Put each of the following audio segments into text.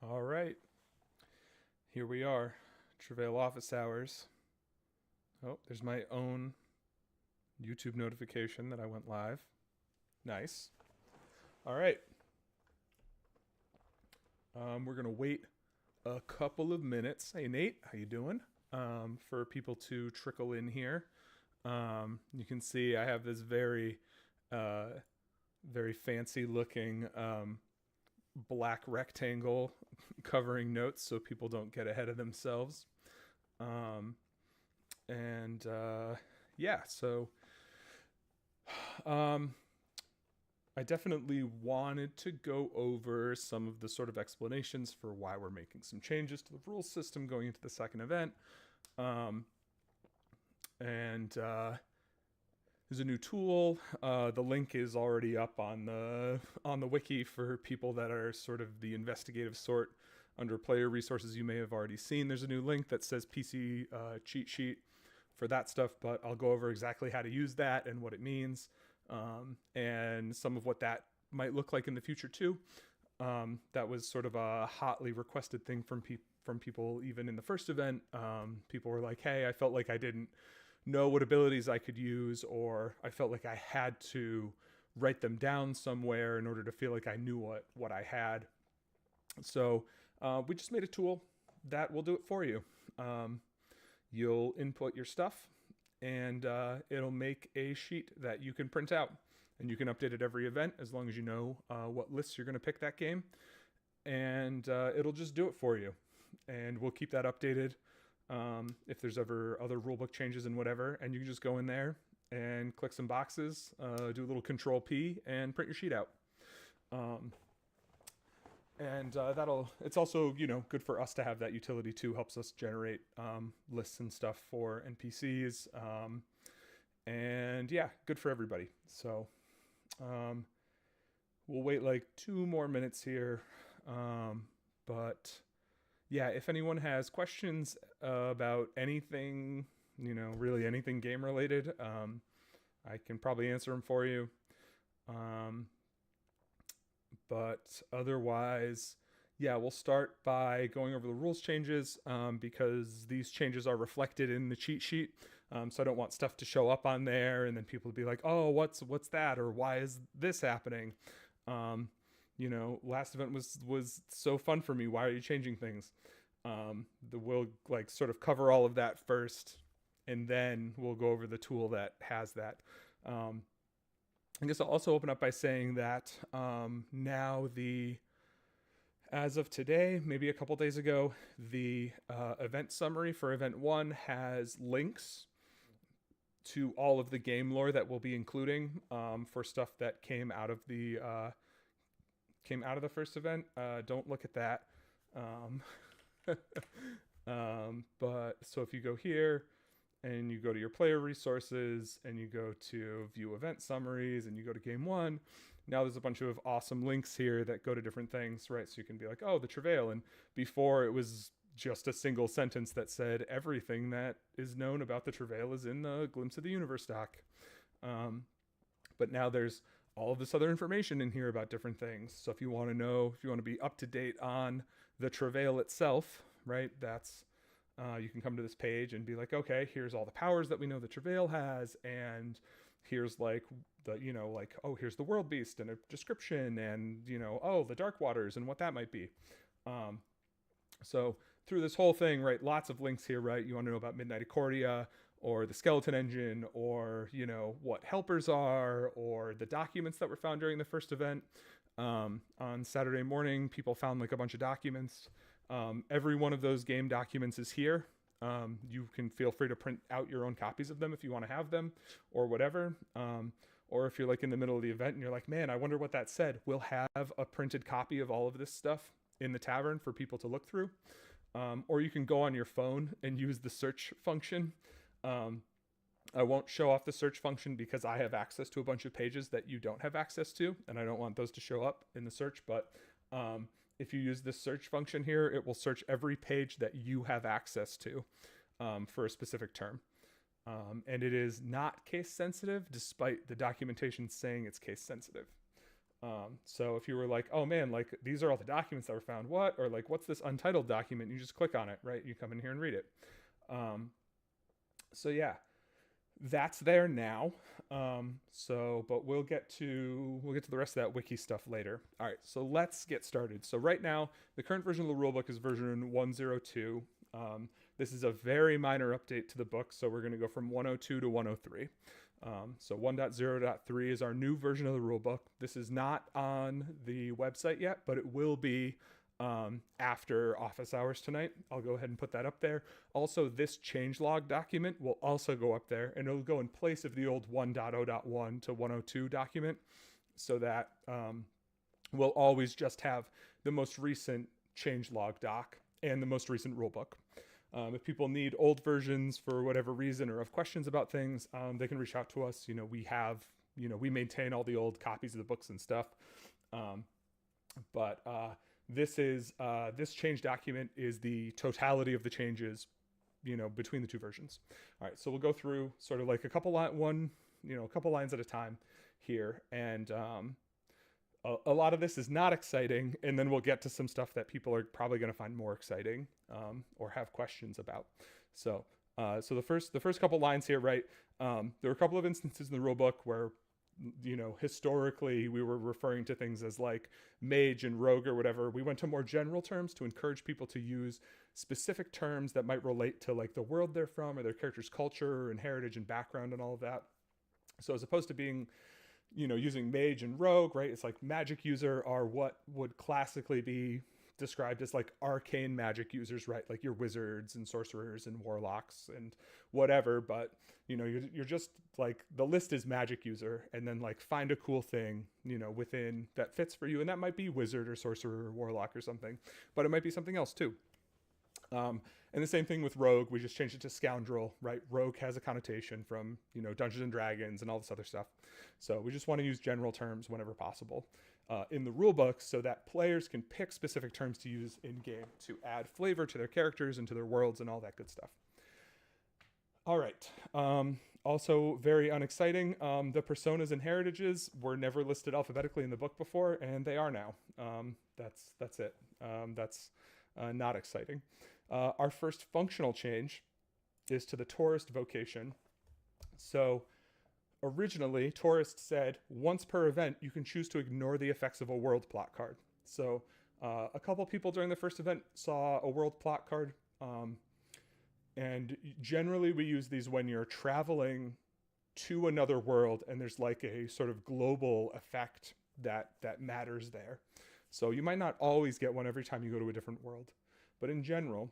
All right, here we are. Travail office hours. Oh, there's my own YouTube notification that I went live. Nice. All right. We're gonna wait a couple of minutes. Hey Nate, how you doing? For people to trickle in here. You can see I have this uh, very fancy looking black rectangle covering notes so people don't get ahead of themselves. Um, and yeah, so um, I definitely wanted to go over some of the sort of explanations for why we're making some changes to the rules system going into the second event. Um, and There's a new tool. The link is already up on the wiki for people that are sort of the investigative sort. Under player resources, you may have already seen there's a new link that says PC cheat sheet for that stuff, but I'll go over exactly how to use that and what it means, and some of what that might look like in the future too. That was sort of a hotly requested thing from people even in the first event. People were like, "Hey, I felt like I didn't know what abilities I could use, or I felt like I had to write them down somewhere in order to feel like I knew what I had." So we just made a tool that will do it for you. Um, you'll input your stuff, and it'll make a sheet that you can print out, and you can update it every event as long as you know what lists you're going to pick that game, and it'll just do it for you. And we'll keep that updated if there's ever other rulebook changes and whatever, and you can just go in there and click some boxes, do a little Control P, and print your sheet out. Um, and that'll it's also good for us to have that utility too. Helps us generate lists and stuff for NPCs, and yeah, good for everybody. So um, we'll wait like 2 more minutes here, but yeah, if anyone has questions about anything, really anything game related, I can probably answer them for you. Um, but otherwise, yeah, we'll start by going over the rules changes, because these changes are reflected in the cheat sheet. So I don't want stuff to show up on there and then people to be like, "Oh, what's that?" or "Why is this happening?" Last event was so fun for me. Why are you changing things? We'll like sort of cover all of that first, and then we'll go over the tool that has that. Um, I guess I'll also open up by saying that now as of today, maybe a couple days ago, the event summary for event one has links to all of the game lore that we'll be including for stuff that came out of the first event. Don't look at that. Um, but so if you go here and you go to your player resources and you go to view event summaries and you go to game one, now there's a bunch of awesome links here that go to different things, right? So you can be like, "Oh, the Travail." And before it was just a single sentence that said everything that is known about the Travail is in the Glimpse of the Universe doc. But now there's all of this other information in here about different things. So if you want to be up to date on the Travail itself, right? You can come to this page and be like, "Okay, here's all the powers that we know the Travail has, and here's like oh, here's the world beast and a description, and oh, the dark waters and what that might be." Um, so through this whole thing, right, lots of links here, right? You want to know about Midnight Accordia or the skeleton engine, or what helpers are, or the documents that were found during the first event. On Saturday morning, people found like a bunch of documents. Every one of those game documents is here. You can feel free to print out your own copies of them if you want to have them, or whatever. Or if you're like in the middle of the event and you're like, "Man, I wonder what that said," we'll have a printed copy of all of this stuff in the tavern for people to look through. Or you can go on your phone and use the search function. Um, I won't show off the search function because I have access to a bunch of pages that you don't have access to, and I don't want those to show up in the search. But if you use this search function here, it will search every page that you have access to for a specific term. And it is not case sensitive, despite the documentation saying it's case sensitive. So if you were like, oh man, like these are all the documents that were found, what? Or like, what's this untitled document? You just click on it, right? You come in here and read it. So yeah, that's there now. But we'll get to the rest of that wiki stuff later. All right, so let's get started. So right now, the current version of the rulebook is version 102. This is a very minor update to the book, so we're going to go from 102 to 103. So 1.0.3 is our new version of the rulebook. This is not on the website yet, but it will be after office hours tonight. I'll go ahead and put that up there. Also, this changelog document will also go up there, and it'll go in place of the old 1.0.1 to 102 document, so that we'll always just have the most recent changelog doc and the most recent rulebook. If people need old versions for whatever reason or have questions about things, they can reach out to us. We maintain all the old copies of the books and stuff. This change document is the totality of the changes, between the two versions. All right, so we'll go through sort of like a couple lines at a time here, and a lot of this is not exciting, and then we'll get to some stuff that people are probably going to find more exciting or have questions about. So the first couple lines here, right? There were a couple of instances in the rulebook where, historically we were referring to things as like mage and rogue or whatever. We went to more general terms to encourage people to use specific terms that might relate to like the world they're from or their character's culture and heritage and background and all of that. So as opposed to being using mage and rogue, right? It's like magic user are what would classically be described as like arcane magic users, right? Like your wizards and sorcerers and warlocks and whatever. But you're just like, the list is magic user, and then like find a cool thing, within that fits for you. And that might be wizard or sorcerer or warlock or something, but it might be something else too. And the same thing with rogue. We just changed it to scoundrel, right? Rogue has a connotation from, Dungeons and Dragons and all this other stuff. So we just want to use general terms whenever possible in the rulebook, so that players can pick specific terms to use in game to add flavor to their characters and to their worlds and all that good stuff. All right. Also very unexciting. The personas and heritages were never listed alphabetically in the book before, and they are now. That's it. That's not exciting. Our first functional change is to the tourist vocation. So originally, tourist said once per event, you can choose to ignore the effects of a world plot card. So a couple people during the first event saw a world plot card. And generally we use these when you're traveling to another world and there's like a sort of global effect that matters there. So you might not always get one every time you go to a different world. But in general,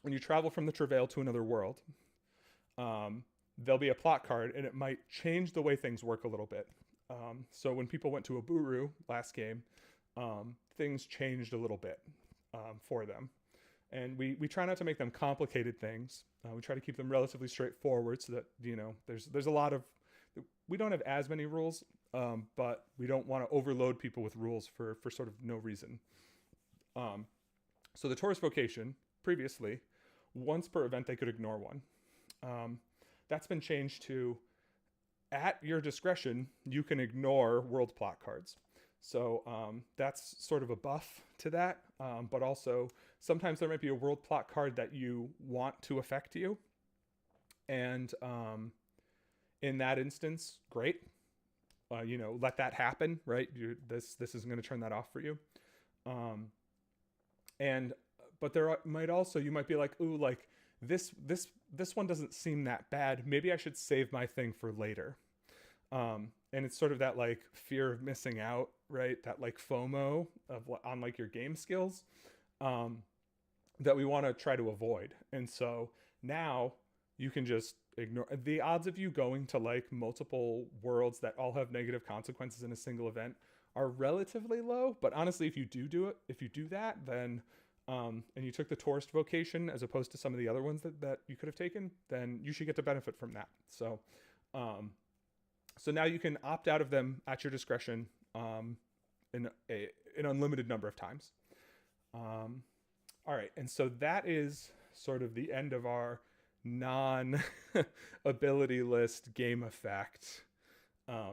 when you travel from the Travail to another world, there'll be a plot card, and it might change the way things work a little bit. So when people went to Aburu last game, things changed a little bit for them. And we try not to make them complicated things. We try to keep them relatively straightforward so that, there's a lot of... We don't have as many rules, but we don't want to overload people with rules for sort of no reason. So the tourist vocation, previously, once per event, they could ignore one. That's been changed to, at your discretion, you can ignore world plot cards. So that's sort of a buff to that. But also, sometimes there might be a world plot card that you want to affect you. And in that instance, great. Let that happen, right? This isn't going to turn that off for you. But there might also, you might be like, ooh, like this one doesn't seem that bad. Maybe I should save my thing for later. And it's sort of that like fear of missing out, right? That like FOMO on like your game skills, that we want to try to avoid. And so now you can just ignore the odds of you going to like multiple worlds that all have negative consequences in a single event are relatively low. But honestly, if you do that, then and you took the tourist vocation as opposed to some of the other ones that you could have taken, then you should get to benefit from that. So now you can opt out of them at your discretion in an unlimited number of times. All right, and so that is sort of the end of our non-ability list game effect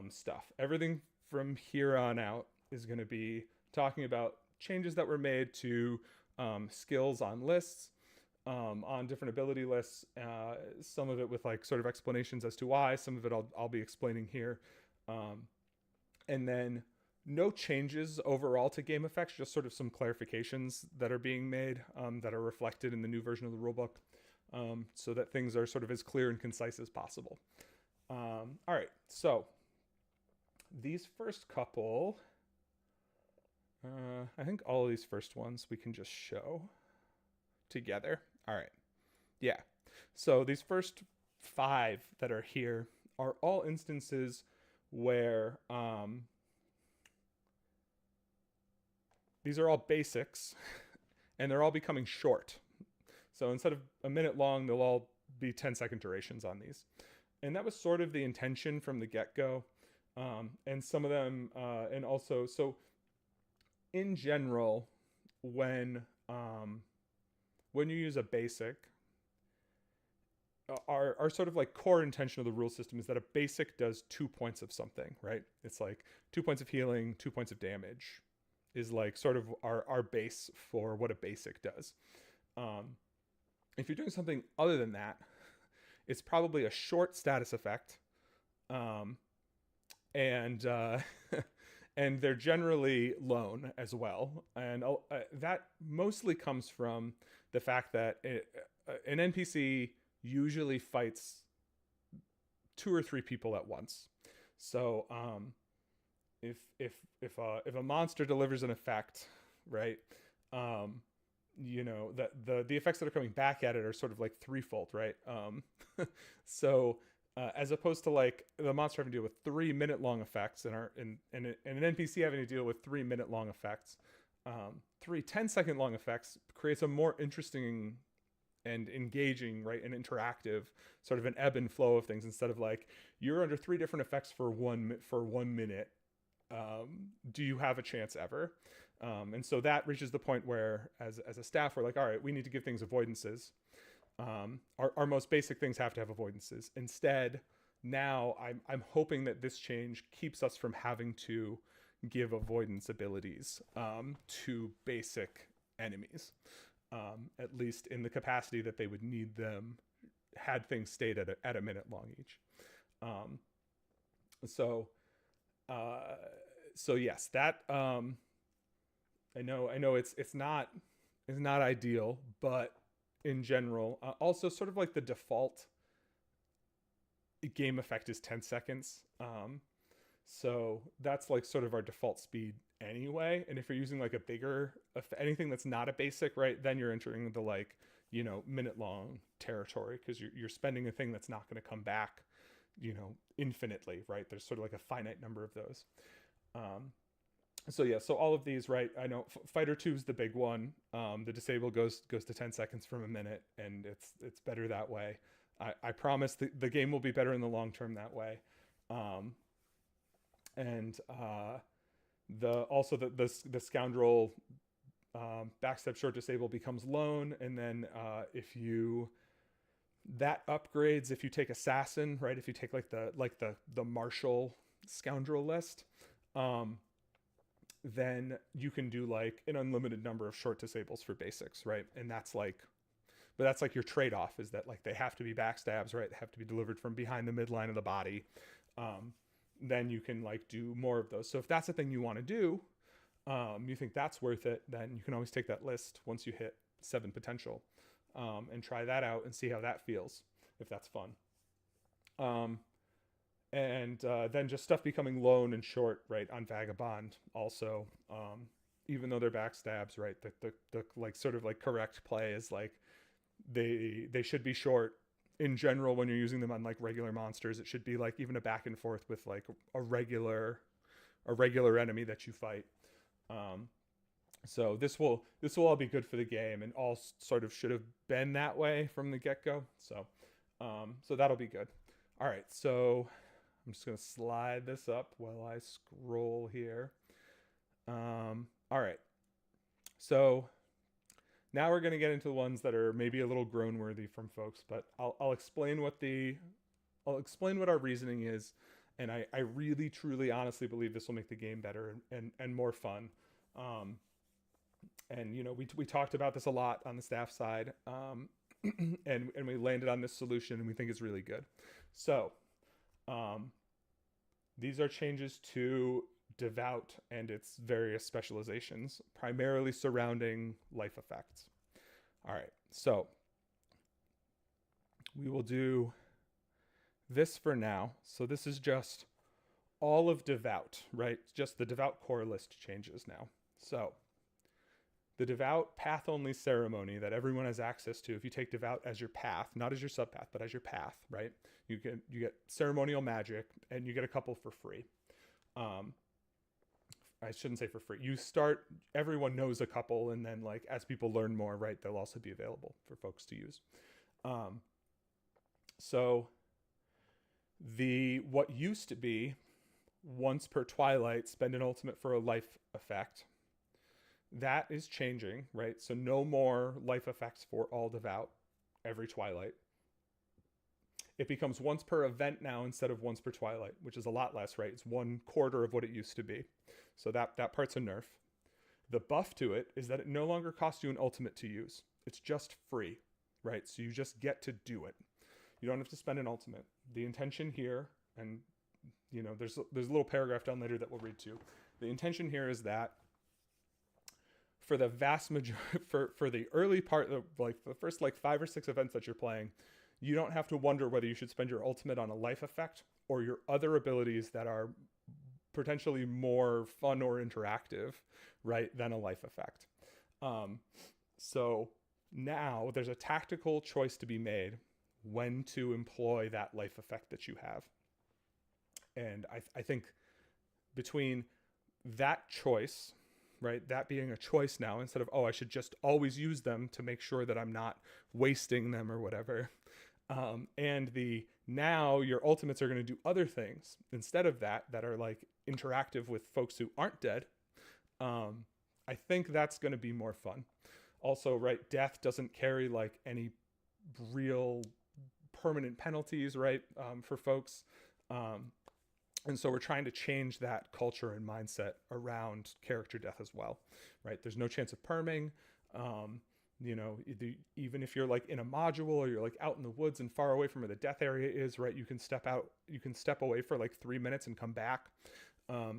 stuff. Everything from here on out is going to be talking about changes that were made to skills on lists, on different ability lists. Some of it with like sort of explanations as to why. Some of it I'll be explaining here, and then no changes overall to game effects, just sort of some clarifications that are being made that are reflected in the new version of the rulebook, so that things are sort of as clear and concise as possible. All right, so these first couple, I think all of these first ones we can just show together. All right, yeah. So these first 5 that are here are all instances where these are all basics and they're all becoming short. So instead of a minute long, they'll all be 10-second durations on these. And that was sort of the intention from the get-go. And some of them, and also, so in general, when you use a basic, our sort of like core intention of the rule system is that a basic does 2 points of something, right? It's like 2 points of healing, 2 points of damage is like sort of our base for what a basic does. If you're doing something other than that, it's probably a short status effect, and and they're generally lone as well. And that mostly comes from the fact that an NPC usually fights 2 or 3 people at once. So if a monster delivers an effect, right? You know, that the effects that are coming back at it are sort of like threefold, right? So as opposed to like the monster having to deal with 3-minute long effects and an NPC having to deal with 3-minute long effects, 3 10-second long effects creates a more interesting and engaging, right, and interactive sort of an ebb and flow of things, instead of like you're under 3 different effects for 1 minute. Do you have a chance ever? And so that reaches the point where as a staff, we're like, all right, we need to give things avoidances. Our most basic things have to have avoidances. Instead, now I'm hoping that this change keeps us from having to give avoidance abilities to basic enemies, at least in the capacity that they would need them had things stayed at a minute long each. So yes, that I know it's not ideal, but in general, also sort of like the default game effect is 10 seconds. So that's like sort of our default speed anyway. And if you're using like a bigger, anything that's not a basic, right, then you're entering the like, you know, minute long territory, because you're spending a thing that's not going to come back, you know, infinitely, right? There's sort of like a finite number of those. So yeah, so all of these, right? I know Fighter 2 is the big one. The disable goes to 10 seconds from a minute, and it's better that way. I promise the game will be better in the long term that way. The scoundrel backstab short disable becomes lone, and then that upgrades if you take assassin, right? If you take like the martial scoundrel list, then you can do like an unlimited number of short disables for basics, right? And that's like your trade-off, is that like they have to be backstabs, right? They have to be delivered from behind the midline of the body. Then you can like do more of those. So if that's the thing you want to do, you think that's worth it, then you can always take that list once you hit 7 potential, and try that out and see how that feels, if that's fun. And then just stuff becoming lone and short, right, on Vagabond also, even though they're backstabs, right, the like sort of like correct play is like they should be short in general when you're using them on like regular monsters. It should be like even a back and forth with like a regular enemy that you fight. So this will all be good for the game, and all sort of should have been that way from the get-go. So that'll be good. All right, so I'm just going to slide this up while I scroll here. All right. So now we're going to get into the ones that are maybe a little groan-worthy from folks, but I'll explain what our reasoning is, And I really, truly, honestly believe this will make the game better and more fun. And, you know, we talked about this a lot on the staff side, and we landed on this solution, and we think it's really good. So these are changes to Devout and its various specializations, primarily surrounding life effects. All right, so we will do this for now. So this is just all of Devout, right? Just the Devout core list changes now. So the Devout path-only ceremony that everyone has access to, if you take Devout as your path, not as your subpath, but as your path, right? You get ceremonial magic, and you get a couple for free. I shouldn't say for free. You start, everyone knows a couple, and then like as people learn more, right, they'll also be available for folks to use. So what used to be once per twilight, spend an ultimate for a life effect, that is changing, right? So no more life effects for all Devout every twilight. It becomes once per event now instead of once per twilight, which is a lot less, right? It's 1/4 of what it used to be. So that part's a nerf. The buff to it is that it no longer costs you an ultimate to use. It's just free, right? So you just get to do it. You don't have to spend an ultimate. The intention here, and you know, there's a little paragraph down later that we'll read to. The intention here is that for the vast majority, for the early part of like the first like 5 or 6 events that you're playing, you don't have to wonder whether you should spend your ultimate on a life effect or your other abilities that are potentially more fun or interactive, right, than a life effect. So now there's a tactical choice to be made when to employ that life effect that you have. And I think between that choice, right, that being a choice now, instead of, oh, I should just always use them to make sure that I'm not wasting them or whatever, and now your ultimates are going to do other things instead of that are like interactive with folks who aren't dead. I think that's going to be more fun. Also, right, death doesn't carry like any real permanent penalties, right, for folks. And so we're trying to change that culture and mindset around character death as well, right? There's no chance of perming. You know, even if you're like in a module or you're like out in the woods and far away from where the death area is, right? You can step out, you can step away for like 3 minutes and come back,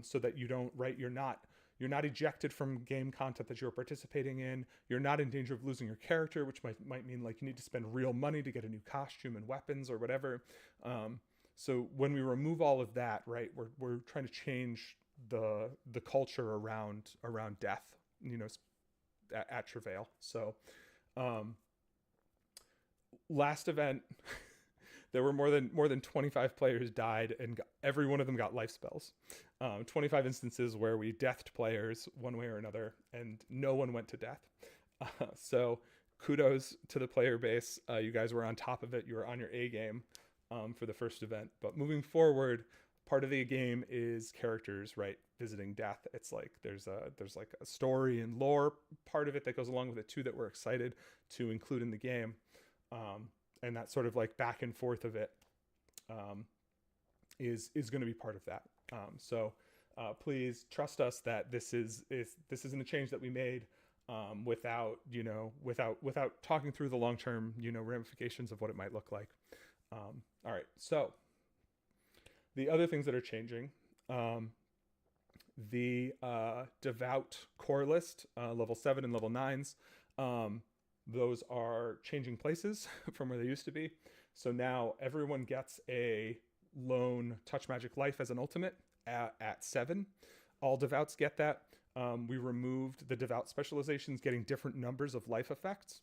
so that you don't, right? You're not ejected from game content that you're participating in. You're not in danger of losing your character, which might mean like you need to spend real money to get a new costume and weapons or whatever. So when we remove all of that, right, we're trying to change the culture around death, you know, at Travail. So last event, there were more than 25 players died, and every one of them got life spells. 25 instances where we deathed players one way or another, and no one went to death. So kudos to the player base. You guys were on top of it. You were on your A game for the first event. But moving forward, part of the game is characters, right, visiting death. It's like there's like a story and lore part of it that goes along with it too that we're excited to include in the game. And that sort of like back and forth of it is going to be part of that. So please trust us that this isn't a change that we made without talking through the long-term, you know, ramifications of what it might look like. All right, so the other things that are changing, the Devout core list, level 7 and level 9s, those are changing places from where they used to be. So now everyone gets a lone touch magic life as an ultimate at 7. All Devouts get that. We removed the Devout specializations getting different numbers of life effects.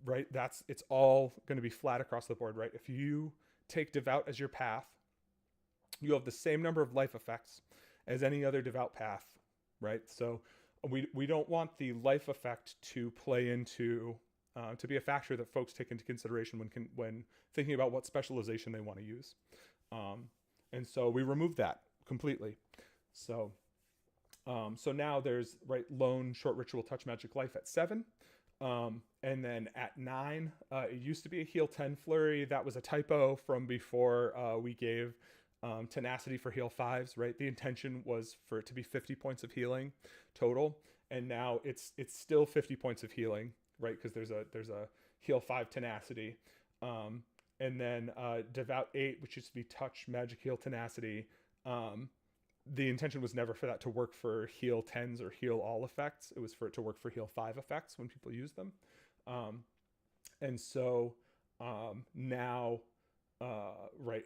Right, it's all going to be flat across the board, right? If you take Devout as your path, you have the same number of life effects as any other Devout path, right? So we don't want the life effect to play into to be a factor that folks take into consideration when thinking about what specialization they want to use, and so we removed that completely. So now there's, right, lone short ritual touch magic life at 7. And then at 9, it used to be a heal 10 flurry. That was a typo from before we gave tenacity for heal 5s, right? The intention was for it to be 50 points of healing total, and now it's still 50 points of healing, right? Because there's a heal 5 tenacity. And then Devout 8, which used to be touch, magic, heal, tenacity. The intention was never for that to work for heal 10s or heal all effects. It was for it to work for heal 5 effects when people use them. And so now, right,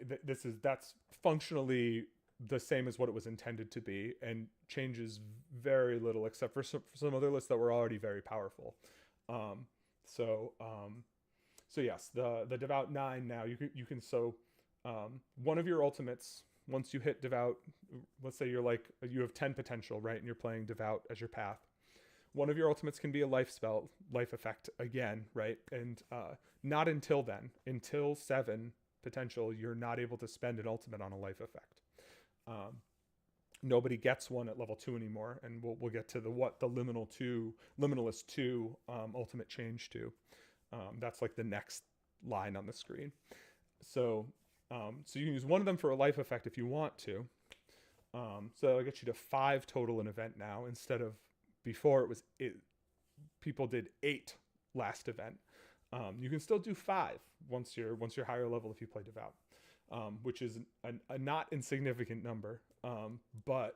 that's functionally the same as what it was intended to be, and changes very little except for some other lists that were already very powerful. So yes, the Devout 9 now you can one of your ultimates, once you hit Devout, let's say you have 10 potential, right, and you're playing Devout as your path. One of your ultimates can be a life spell, life effect again, right? And not until then, until 7 potential, you're not able to spend an ultimate on a life effect. Nobody gets one at level 2 anymore, and we'll get to the Liminalist 2 ultimate change to. That's like the next line on the screen. So you can use one of them for a life effect if you want to. So that'll get you to 5 total in event now, instead of before people did 8 last event. You can still do 5 once you're higher level if you play Devout, which is a not insignificant number, but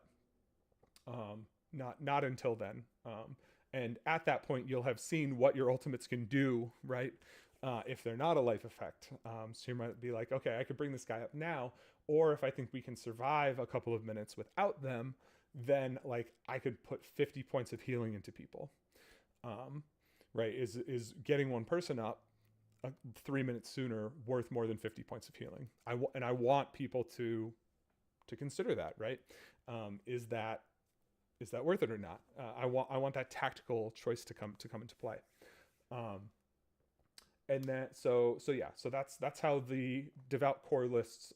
not until then. And at that point, you'll have seen what your ultimates can do, right? If they're not a life effect. So you might be like, okay, I could bring this guy up now, or if I think we can survive a couple of minutes without them, then like I could put 50 points of healing into people. Right? Is getting one person up 3 minutes sooner worth more than 50 points of healing? I want people to consider that, right? Is that worth it or not? I want that tactical choice to come into play. And then so that's how the Devout core lists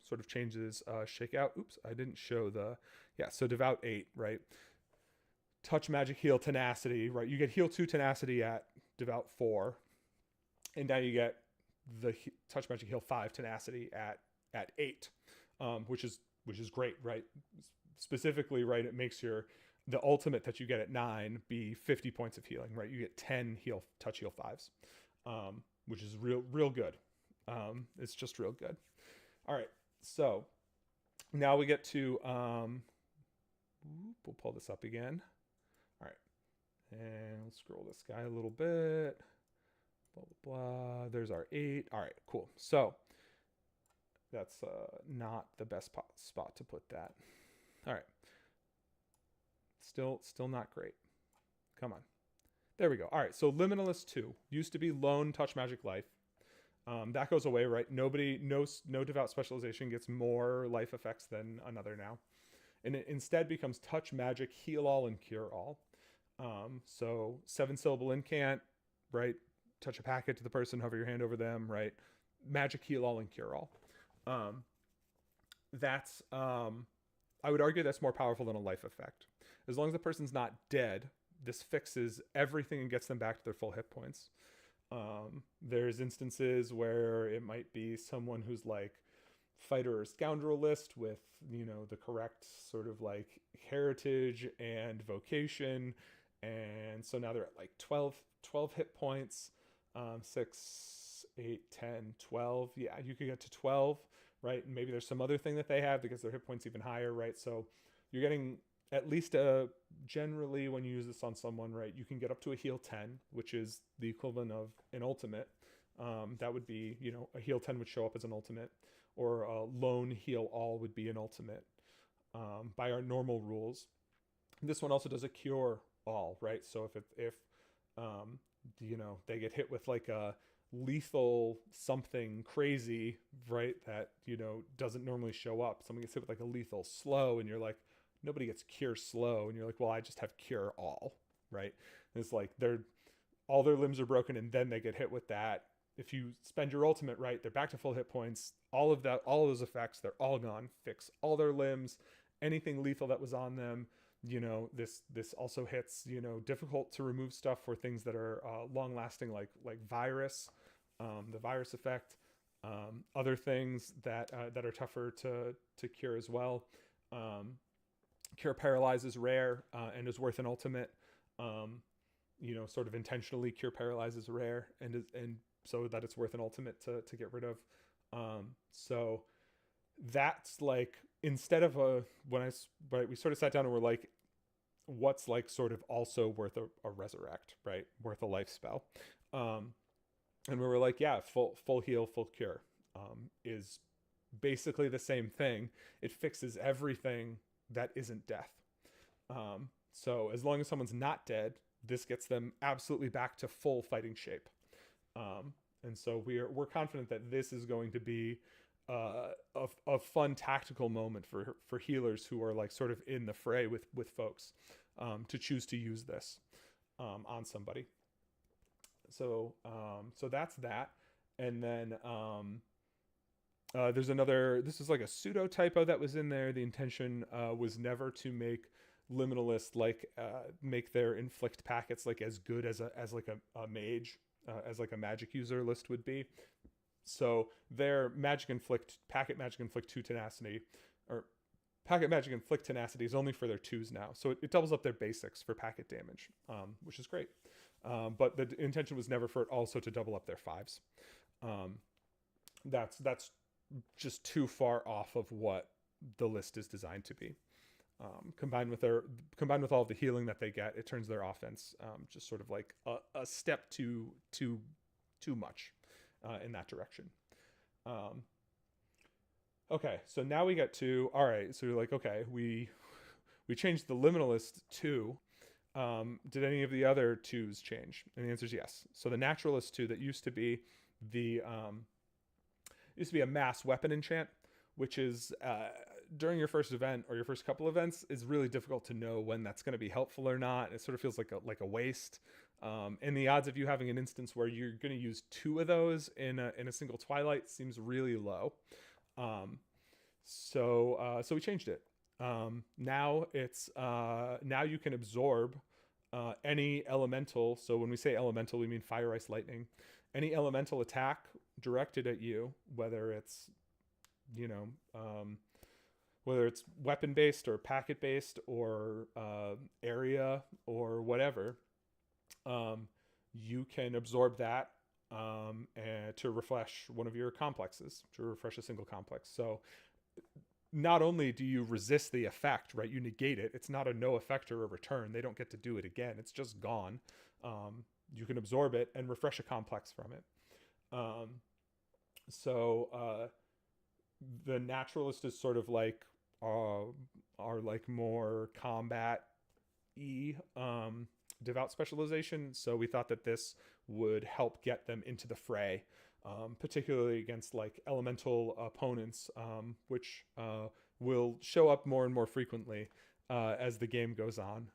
sort of changes shake out. Oops, I didn't show so Devout 8, right? Touch, magic, heal, tenacity, right? You get heal 2 tenacity at Devout 4, and now you get the touch, magic, heal 5 tenacity at 8, which is great, right? Specifically, right, it makes the ultimate that you get at 9 be 50 points of healing, right? You get 10 touch heal 5s, which is real good. It's just real good. All right, so now we get to we'll pull this up again. All right, and we'll scroll this guy a little bit. Blah blah blah. There's our 8. All right, cool. So that's not the best spot to put that. All right. Still not great. Come on. There we go. All right. So Liminalist 2 used to be lone touch magic life. That goes away, right? No Devout specialization gets more life effects than another now. And it instead becomes touch magic, heal all, and cure all. So 7-syllable incant, right? Touch a packet to the person, hover your hand over them, right? Magic, heal all, and cure all. That's I would argue that's more powerful than a life effect. As long as the person's not dead, this fixes everything and gets them back to their full hit points. There's instances where it might be someone who's like fighter or scoundrel list with, the correct sort of like heritage and vocation. And so now they're at like 12 hit points, 6, 8, 10, 12. Yeah, you could get to 12, right? And maybe there's some other thing that they have that gets their hit points even higher, right? So you're getting at least generally when you use this on someone, right, you can get up to a heal 10, which is the equivalent of an ultimate. That would be, a heal 10 would show up as an ultimate, or a lone heal all would be an ultimate by our normal rules. This one also does a cure all, right? So if they get hit with like a lethal something crazy, right, that doesn't normally show up. Someone gets hit with like a lethal slow, and you're like, nobody gets cure slow, and you're like, well, I just have cure all, right? And it's like all their limbs are broken, and then they get hit with that. If you spend your ultimate, right, they're back to full hit points. All of those effects, they're all gone. Fix all their limbs, anything lethal that was on them. This also hits, difficult to remove stuff for things that are long lasting, like virus, the virus effect, other things that are tougher to cure as well. Cure Paralyze is rare and is worth an ultimate. Sort of intentionally, Cure Paralyze is rare and so that it's worth an ultimate to get rid of. So that's like, instead of we sort of sat down and we're like, what's like sort of also worth a resurrect, right? Worth a life spell. And we were like, yeah, full heal, full cure is basically the same thing. It fixes everything that isn't death. So as long as someone's not dead, this gets them absolutely back to full fighting shape. And so we're confident that this is going to be a fun tactical moment for healers who are like sort of in the fray with folks, to choose to use this on somebody. So that's that. And then there's another, this is like a pseudo typo that was in there. The intention was never to make liminalists make their inflict packets like as good as like a mage, as like a magic user list would be. So their magic inflict, packet magic inflict 2 tenacity, or packet magic inflict tenacity is only for their 2s now. So it doubles up their basics for packet damage, which is great. But the intention was never for it also to double up their 5s. That's just too far off of what the list is designed to be. Combined with all of the healing that they get, it turns their offense just sort of like a step too much in that direction. Okay, so now we get to, all right, so you're like, okay, we changed the liminalist 2. Did any of the other 2s change? And the answer is yes. So the naturalist 2 that used to be a mass weapon enchant, which is during your first event or your first couple events is really difficult to know when that's going to be helpful or not. It sort of feels like a waste. And the odds of you having an instance where you're going to use 2 of those in a single Twilight seems really low. So we changed it. Now you can absorb any elemental. So when we say elemental, we mean fire, ice, lightning. Any elemental attack directed at you, whether it's weapon based or packet based or area or whatever, you can absorb that and to refresh one of your complexes, to refresh a single complex. So not only do you resist the effect, right? You negate it. It's not a no effect or a return. They don't get to do it again. It's just gone. You can absorb it and refresh a complex from it. So the naturalist is sort of like are like more combat-y devout specialization. So we thought that this would help get them into the fray, particularly against like elemental opponents, which will show up more and more frequently as the game goes on.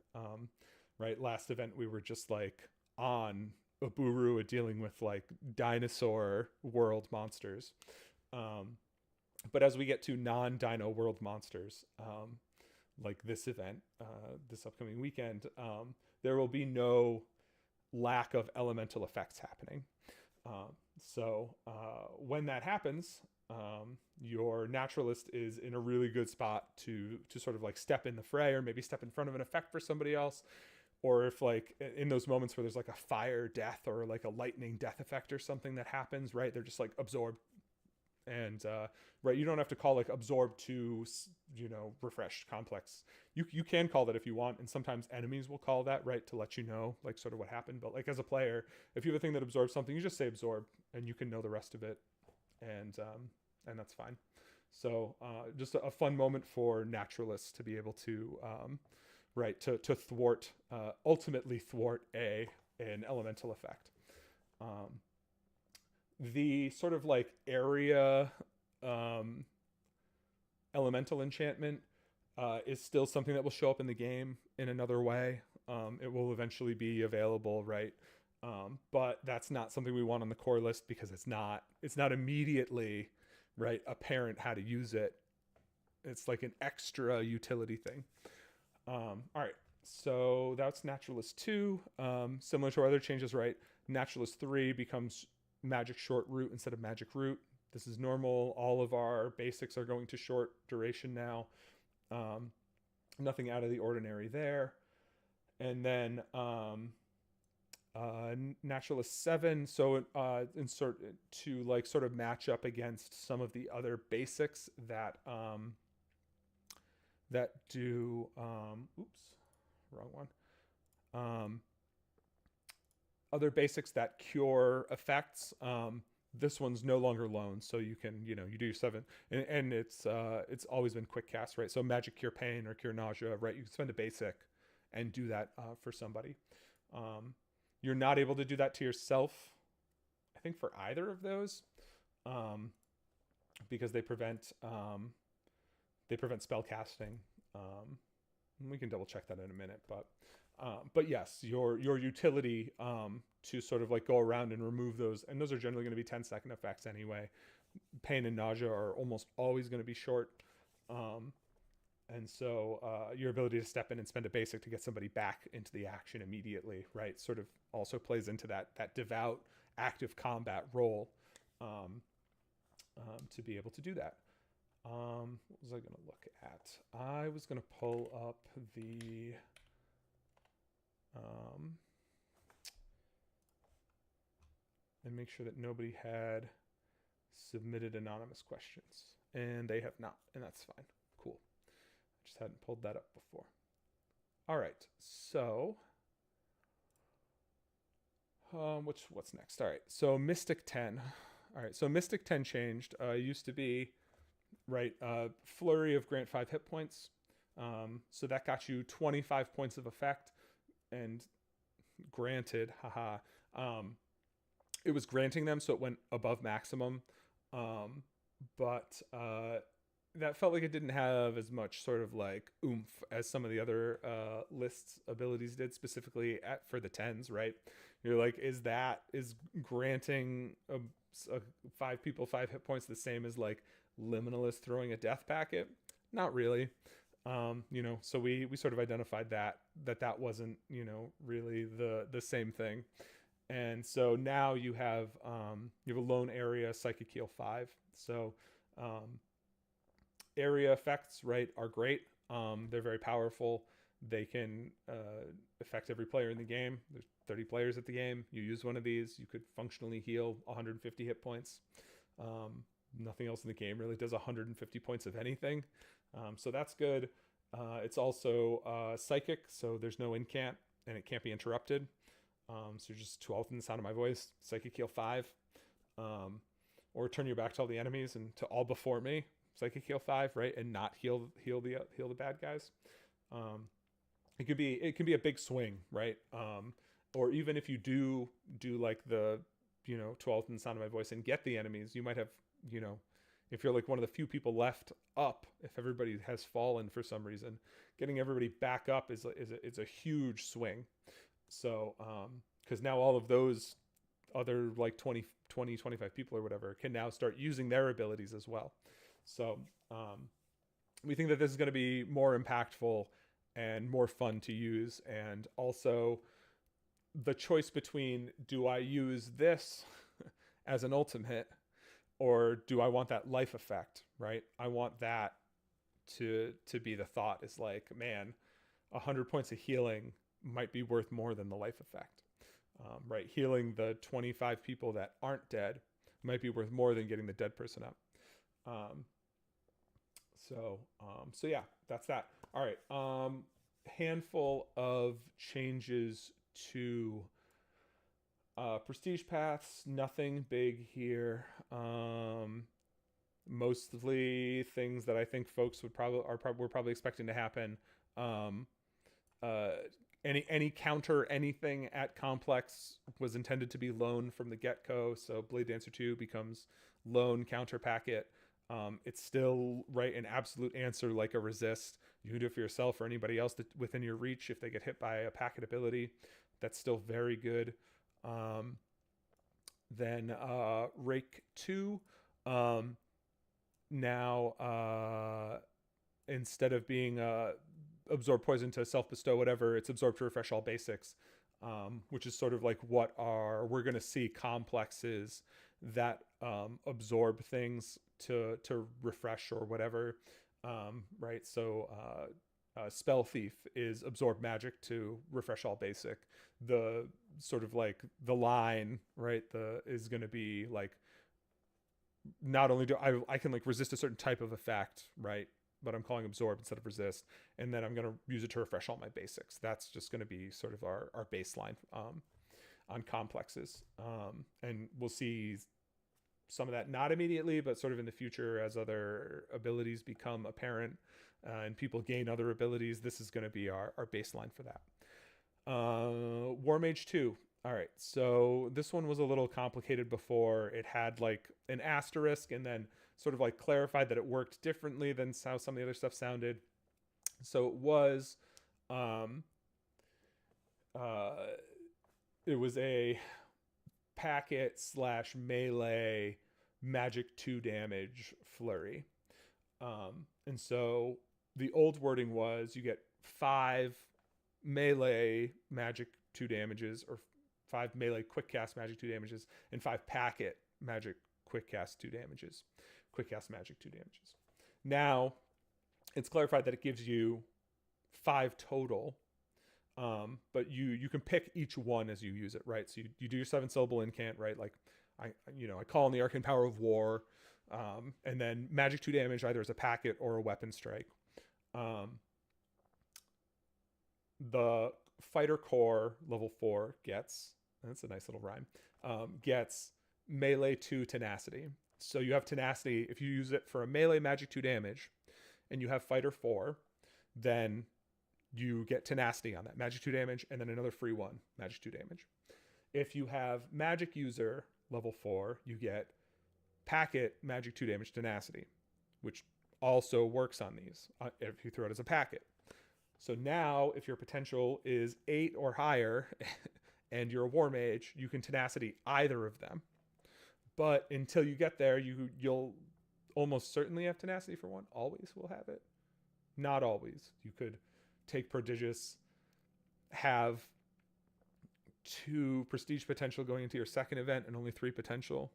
Right, last event we were just like on Uburu dealing with like dinosaur world monsters. But as we get to non-dino world monsters, like this event, this upcoming weekend, there will be no lack of elemental effects happening. So when that happens, your naturalist is in a really good spot to sort of like step in the fray, or maybe step in front of an effect for somebody else. Or if like in those moments where there's like a fire death or like a lightning death effect or something that happens, right? They're just like absorbed. And right, you don't have to call like absorb to refresh complex. You can call that if you want, and sometimes enemies will call that, right, to let you know like sort of what happened. But like as a player, if you have a thing that absorbs something, you just say absorb and you can know the rest of it, and that's fine. So just a fun moment for naturalists to be able to right, to thwart, ultimately thwart an elemental effect. The sort of like area elemental enchantment is still something that will show up in the game in another way. It will eventually be available, right? But that's not something we want on the core list because it's not immediately, right, apparent how to use it It's like an extra utility thing. All right. So that's Naturalist 2. Similar to our other changes, right? Naturalist 3 becomes Magic Short Root instead of Magic Root. This is normal. All of our basics are going to short duration now. Nothing out of the ordinary there. And then Naturalist 7, so insert to like sort of match up against some of the other basics that that do oops, wrong one. Other basics that cure effects. This one's no longer lone, so you can, you do your 7, and it's always been quick cast, right? So Magic Cure Pain or Cure Nausea, right? You can spend a basic and do that for somebody. You're not able to do that to yourself, I think, for either of those, because they prevent spell casting. We can double check that in a minute, but yes, your utility to sort of like go around and remove those, and those are generally going to be 10-second effects anyway. Pain and nausea are almost always going to be short, and so your ability to step in and spend a basic to get somebody back into the action immediately, right, sort of also plays into that devout active combat role, to be able to do that. What was I going to look at? I was going to pull up the and make sure that nobody had submitted anonymous questions, and they have not, and that's fine. Cool. I just hadn't pulled that up before. All right, so what's next? All right, so Mystic 10. All right, so Mystic 10 changed. Used to be, right, flurry of grant 5 hit points. So that got you 25 points of effect, and granted, it was granting them, so it went above maximum, but that felt like it didn't have as much sort of like oomph as some of the other lists abilities did, specifically for the 10s, right? You're like, is granting a 5 people 5 hit points the same as like Liminalist throwing a death packet? Not really. So we sort of identified that wasn't, really the same thing. And so now you have a lone area psychic heal 5. So area effects, right, are great. They're very powerful. They can affect every player in the game. There's 30 players at the game. You use one of these, you could functionally heal 150 hit points. Nothing else in the game really does 150 points of anything. So that's good. It's also psychic, so there's no incant, and it can't be interrupted. So you're just 12th in the sound of my voice, psychic heal 5, or turn your back to all the enemies and to all before me, psychic heal 5, right, and not heal the bad guys. It could be a big swing, right? Or even if you do like the 12th in the sound of my voice and get the enemies, you might have, if you're like one of the few people left up, if everybody has fallen for some reason, getting everybody back up is a huge swing. So, because now all of those other like 20, 25 people or whatever can now start using their abilities as well. So, we think that this is going to be more impactful and more fun to use. And also the choice between, do I use this as an ultimate, or do I want that life effect, right? I want that to be the thought, is like, man, 100 points of healing might be worth more than the life effect, right? Healing the 25 people that aren't dead might be worth more than getting the dead person up. So yeah, that's that. All right. Handful of changes to prestige paths. Nothing big here. Mostly things that I think folks were probably expecting to happen. Any counter anything at complex was intended to be lone from the get-go. So Blade Dancer 2 becomes lone counter packet. It's still, right, an absolute answer like a resist. You can do it for yourself or anybody else within your reach if they get hit by a packet ability. That's still very good. Then Rake 2. Now instead of being absorb poison to self-bestow whatever, it's absorb to refresh all basics, which is sort of like we're going to see complexes that absorb things to refresh or whatever, right? So spell thief is absorb magic to refresh all basic. The sort of like the line, right, is going to be like, not only do I can like resist a certain type of effect, right, but I'm calling absorb instead of resist, and then I'm going to use it to refresh all my basics. That's just going to be sort of our baseline on complexes, and we'll see some of that not immediately, but sort of in the future as other abilities become apparent, and people gain other abilities. This is going to be our baseline for that. War Mage 2. All right, so this one was a little complicated before. It had like an asterisk and then sort of like clarified that it worked differently than how some of the other stuff sounded. So it was a packet / melee magic 2 damage flurry. And so the old wording was you get 5 melee magic 2 damages, or 5 melee quick cast magic 2 damages, and 5 packet magic quick cast 2 damages. Quick cast magic 2 damages. Now, it's clarified that it gives you 5 total, but you can pick each one as you use it, right? So you do your 7-syllable incant, right? Like I call on the arcane power of war, and then magic 2 damage either as a packet or a weapon strike. The fighter core level 4 gets, that's a nice little rhyme, gets melee 2 tenacity. So you have tenacity if you use it for a melee magic 2 damage, and you have fighter 4, then you get tenacity on that magic 2 damage, and then another free 1 magic 2 damage. If you have magic user level 4, you get packet magic 2 damage tenacity, which also works on these if you throw it as a packet. So now if your potential is 8 or higher and you're a war mage, you can tenacity either of them. But until you get there, you'll almost certainly have tenacity for one. Always will have it. Not always. You could take prodigious, have 2 prestige potential going into your second event and only 3 potential.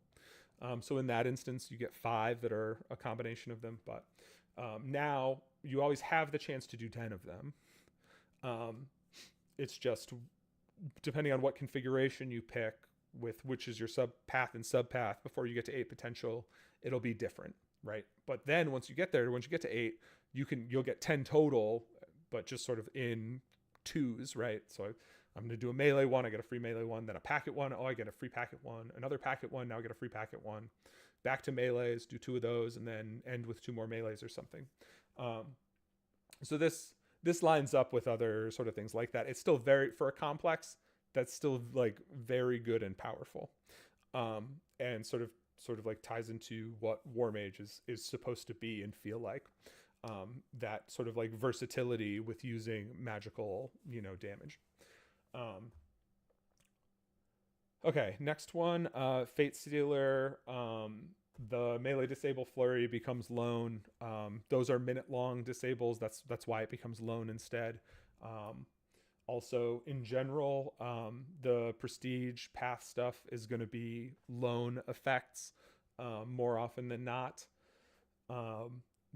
So in that instance, you get 5 that are a combination of them. But now you always have the chance to do 10 of them. It's just depending on what configuration you pick, with which is your subpath and subpath, before you get to 8 potential, it'll be different, right? But then once you get there, once you get to 8, you'll get 10 total, but just sort of in 2s, right? So I'm going to do a melee one, I get a free melee one, then a packet one, oh, I get a free packet one, another packet one, now I get a free packet one, back to melees, do 2 of those, and then end with 2 more melees or something. So this lines up with other sort of things like that. It's still for a complex, that's still like very good and powerful, and sort of like ties into what War Mage is supposed to be and feel like, that sort of like versatility with using magical, damage. Okay, next one, Fate Stealer. The melee disable flurry becomes lone. Those are minute-long disables. That's why it becomes lone instead. Also, in general, the prestige path stuff is going to be lone effects more often than not,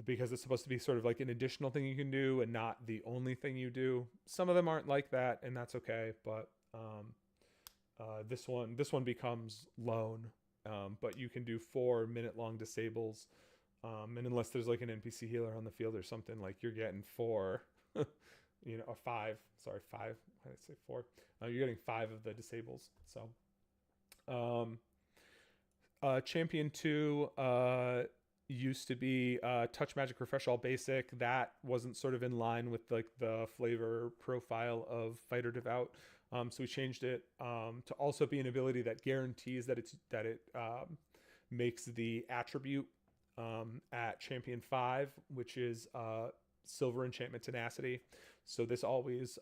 because it's supposed to be sort of like an additional thing you can do and not the only thing you do. Some of them aren't like that, and that's okay. But this one becomes lone. But you can do 4 minute-long disables, and unless there's like an NPC healer on the field or something, like you're getting 4, or 5. Sorry, 5. Why did I say 4? You're getting 5 of the disables. So, Champion 2 used to be Touch Magic Refresh All Basic. That wasn't sort of in line with like the flavor profile of Fighter Devout. So we changed it to also be an ability that guarantees that it makes the attribute at Champion 5, which is Silver Enchantment Tenacity. So this always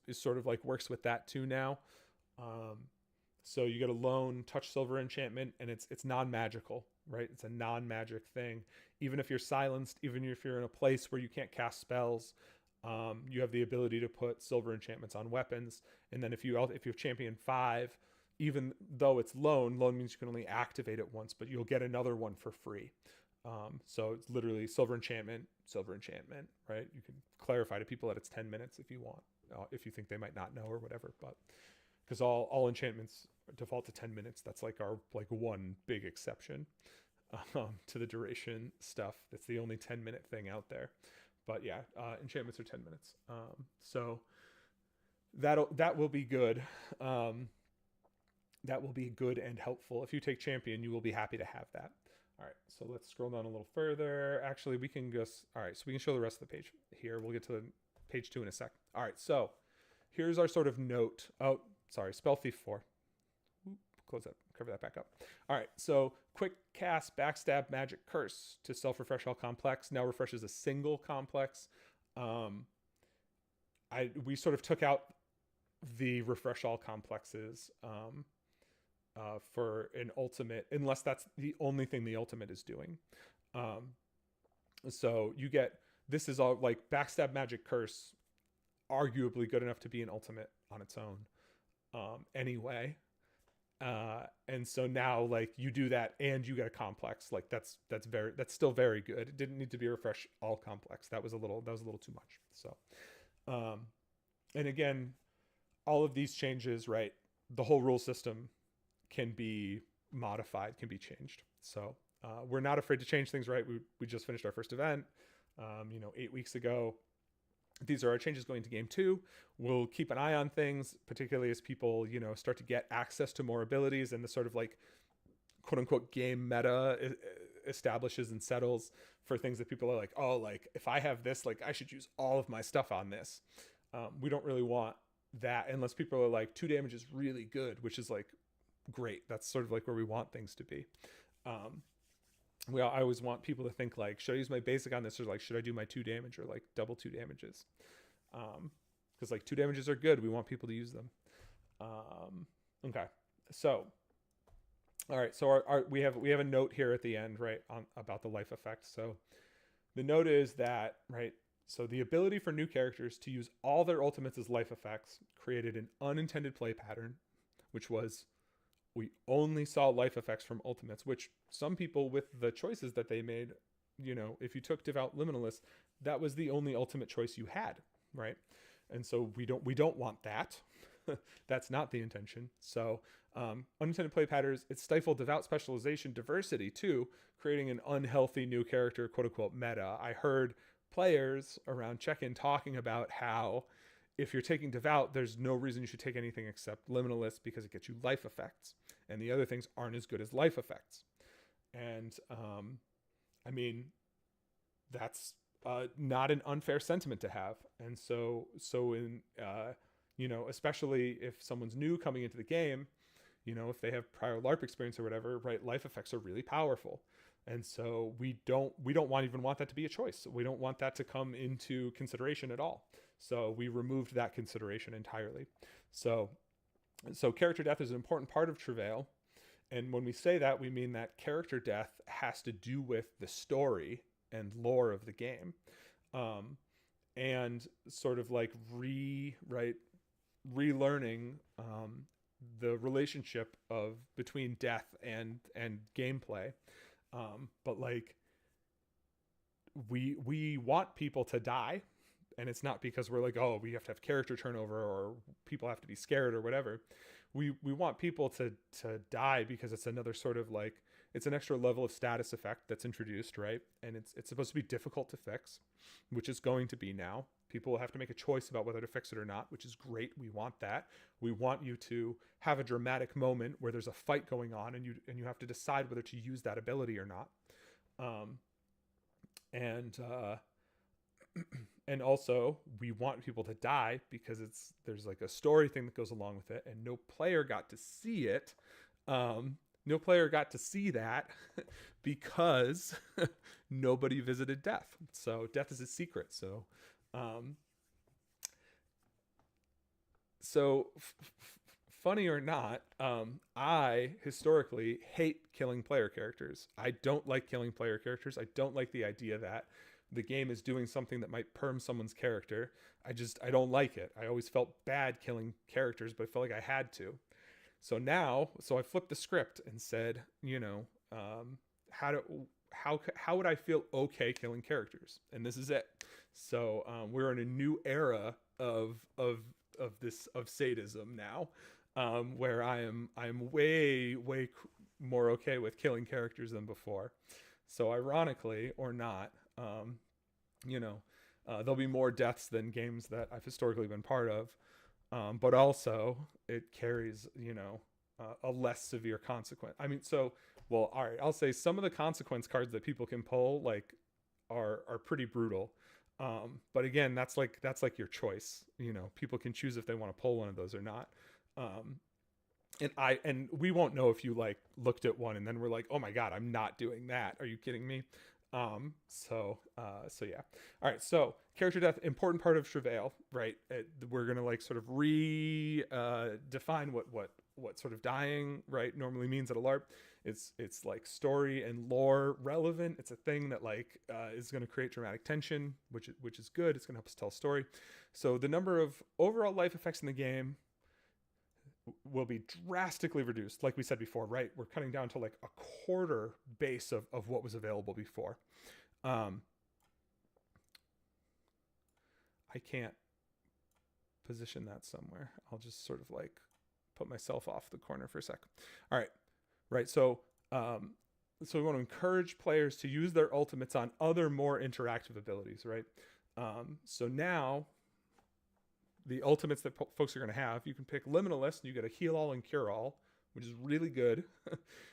is sort of like works with that too now. So you get a lone touch silver enchantment, and it's non-magical, right? It's a non-magic thing. Even if you're silenced, even if you're in a place where you can't cast spells, you have the ability to put silver enchantments on weapons. And then if you champion 5, even though it's lone means you can only activate it once, but you'll get another one for free. So it's literally silver enchantment, right? You can clarify to people that it's 10 minutes if you want, if you think they might not know or whatever, but because all enchantments default to 10 minutes. That's like our one big exception to the duration stuff. That's the only 10-minute thing out there. But yeah, enchantments are 10 minutes. So that will be good. That will be good and helpful. If you take champion, you will be happy to have that. All right, so let's scroll down a little further. Actually, we can just, all right, so we can show the rest of the page here. We'll get to page 2 in a sec. All right, so here's our sort of note. Oh, sorry, Spell Thief 4. Close that, cover that back up. All right, so quick cast, backstab, magic, curse to self-refresh all complex. Now refreshes a single complex. We sort of took out the refresh all complexes for an ultimate, unless that's the only thing the ultimate is doing. So you get, this is all like backstab, magic, curse, arguably good enough to be an ultimate on its own anyway. And so now like you do that and you get a complex, like that's still very good. It didn't need to be refresh all complex. That was a little too much. So and again, all of these changes, right, the whole rule system can be modified, can be changed. So we're not afraid to change things, right? We just finished our first event 8 weeks ago. These are our changes going to game 2. We'll keep an eye on things, particularly as people, start to get access to more abilities and the sort of like quote unquote game meta establishes and settles for things that people are like, oh, like if I have this, like I should use all of my stuff on this. We don't really want that unless people are like 2 damage is really good, which is like great. That's sort of like where we want things to be. I always want people to think like, should I use my basic on this, or like should I do my 2 damage or like double 2 damages? Because like 2 damages are good. We want people to use them. Okay, so all right, so we have a note here at the end, right, about the life effect. So the note is that, right, so the ability for new characters to use all their ultimates as life effects created an unintended play pattern, which was we only saw life effects from ultimates, which some people with the choices that they made, if you took Devout Liminalist, that was the only ultimate choice you had, right? And so we don't want that. That's not the intention. So unintended play patterns, it stifled Devout specialization diversity too, creating an unhealthy new character, quote unquote, meta. I heard players around check-in talking about how if you're taking Devout, there's no reason you should take anything except Liminalist because it gets you life effects. And the other things aren't as good as life effects. And, I mean, that's not an unfair sentiment to have. And so in, especially if someone's new coming into the game, if they have prior LARP experience or whatever, right, life effects are really powerful. And so we don't even want that to be a choice. We don't want that to come into consideration at all. So we removed that consideration entirely. So character death is an important part of Travail. And when we say that, we mean that character death has to do with the story and lore of the game. And sort of like relearning the relationship between death and gameplay. But like we want people to die, and it's not because we're like, oh, we have to have character turnover or people have to be scared or whatever. We want people to die because it's another sort of like, it's an extra level of status effect that's introduced, right? And it's supposed to be difficult to fix, which is going to be now. People will have to make a choice about whether to fix it or not, which is great. We want that. We want you to have a dramatic moment where there's a fight going on and you have to decide whether to use that ability or not. And also we want people to die because there's like a story thing that goes along with it, and no player got to see it. No player got to see that because nobody visited death. So death is a secret. So funny or not, I historically hate killing player characters. I don't like killing player characters. I don't like the idea that the game is doing something that might perm someone's character. I don't like it. I always felt bad killing characters, but I felt like I had to. So I flipped the script and said, how do how would I feel okay killing characters? And this is it. So we're in a new era of sadism now, where I'm way more okay with killing characters than before. So ironically or not, there'll be more deaths than games that I've historically been part of, but also it carries a less severe consequence. I mean, all right, I'll say some of the consequence cards that people can pull are pretty brutal. But again, that's like your choice. People can choose if they want to pull one of those or not. And we won't know if you looked at one and then we're like, oh my God, I'm not doing that. Are you kidding me? So yeah. All right. So character death, important part of Travail, right? We're going to sort of define what sort of dying, right, normally means at a LARP. It's story and lore relevant. It's a thing that is going to create dramatic tension, which is good. It's going to help us tell a story. So the number of overall life effects in the game will be drastically reduced. Like we said before, right? We're cutting down to a quarter base of what was available before. I can't position that somewhere. I'll just sort of put myself off the corner for a sec. All right. Right. So we want to encourage players to use their ultimates on other more interactive abilities, right? So now the ultimates that folks are going to have, you can pick Liminalist and you get a heal all and cure all, which is really good.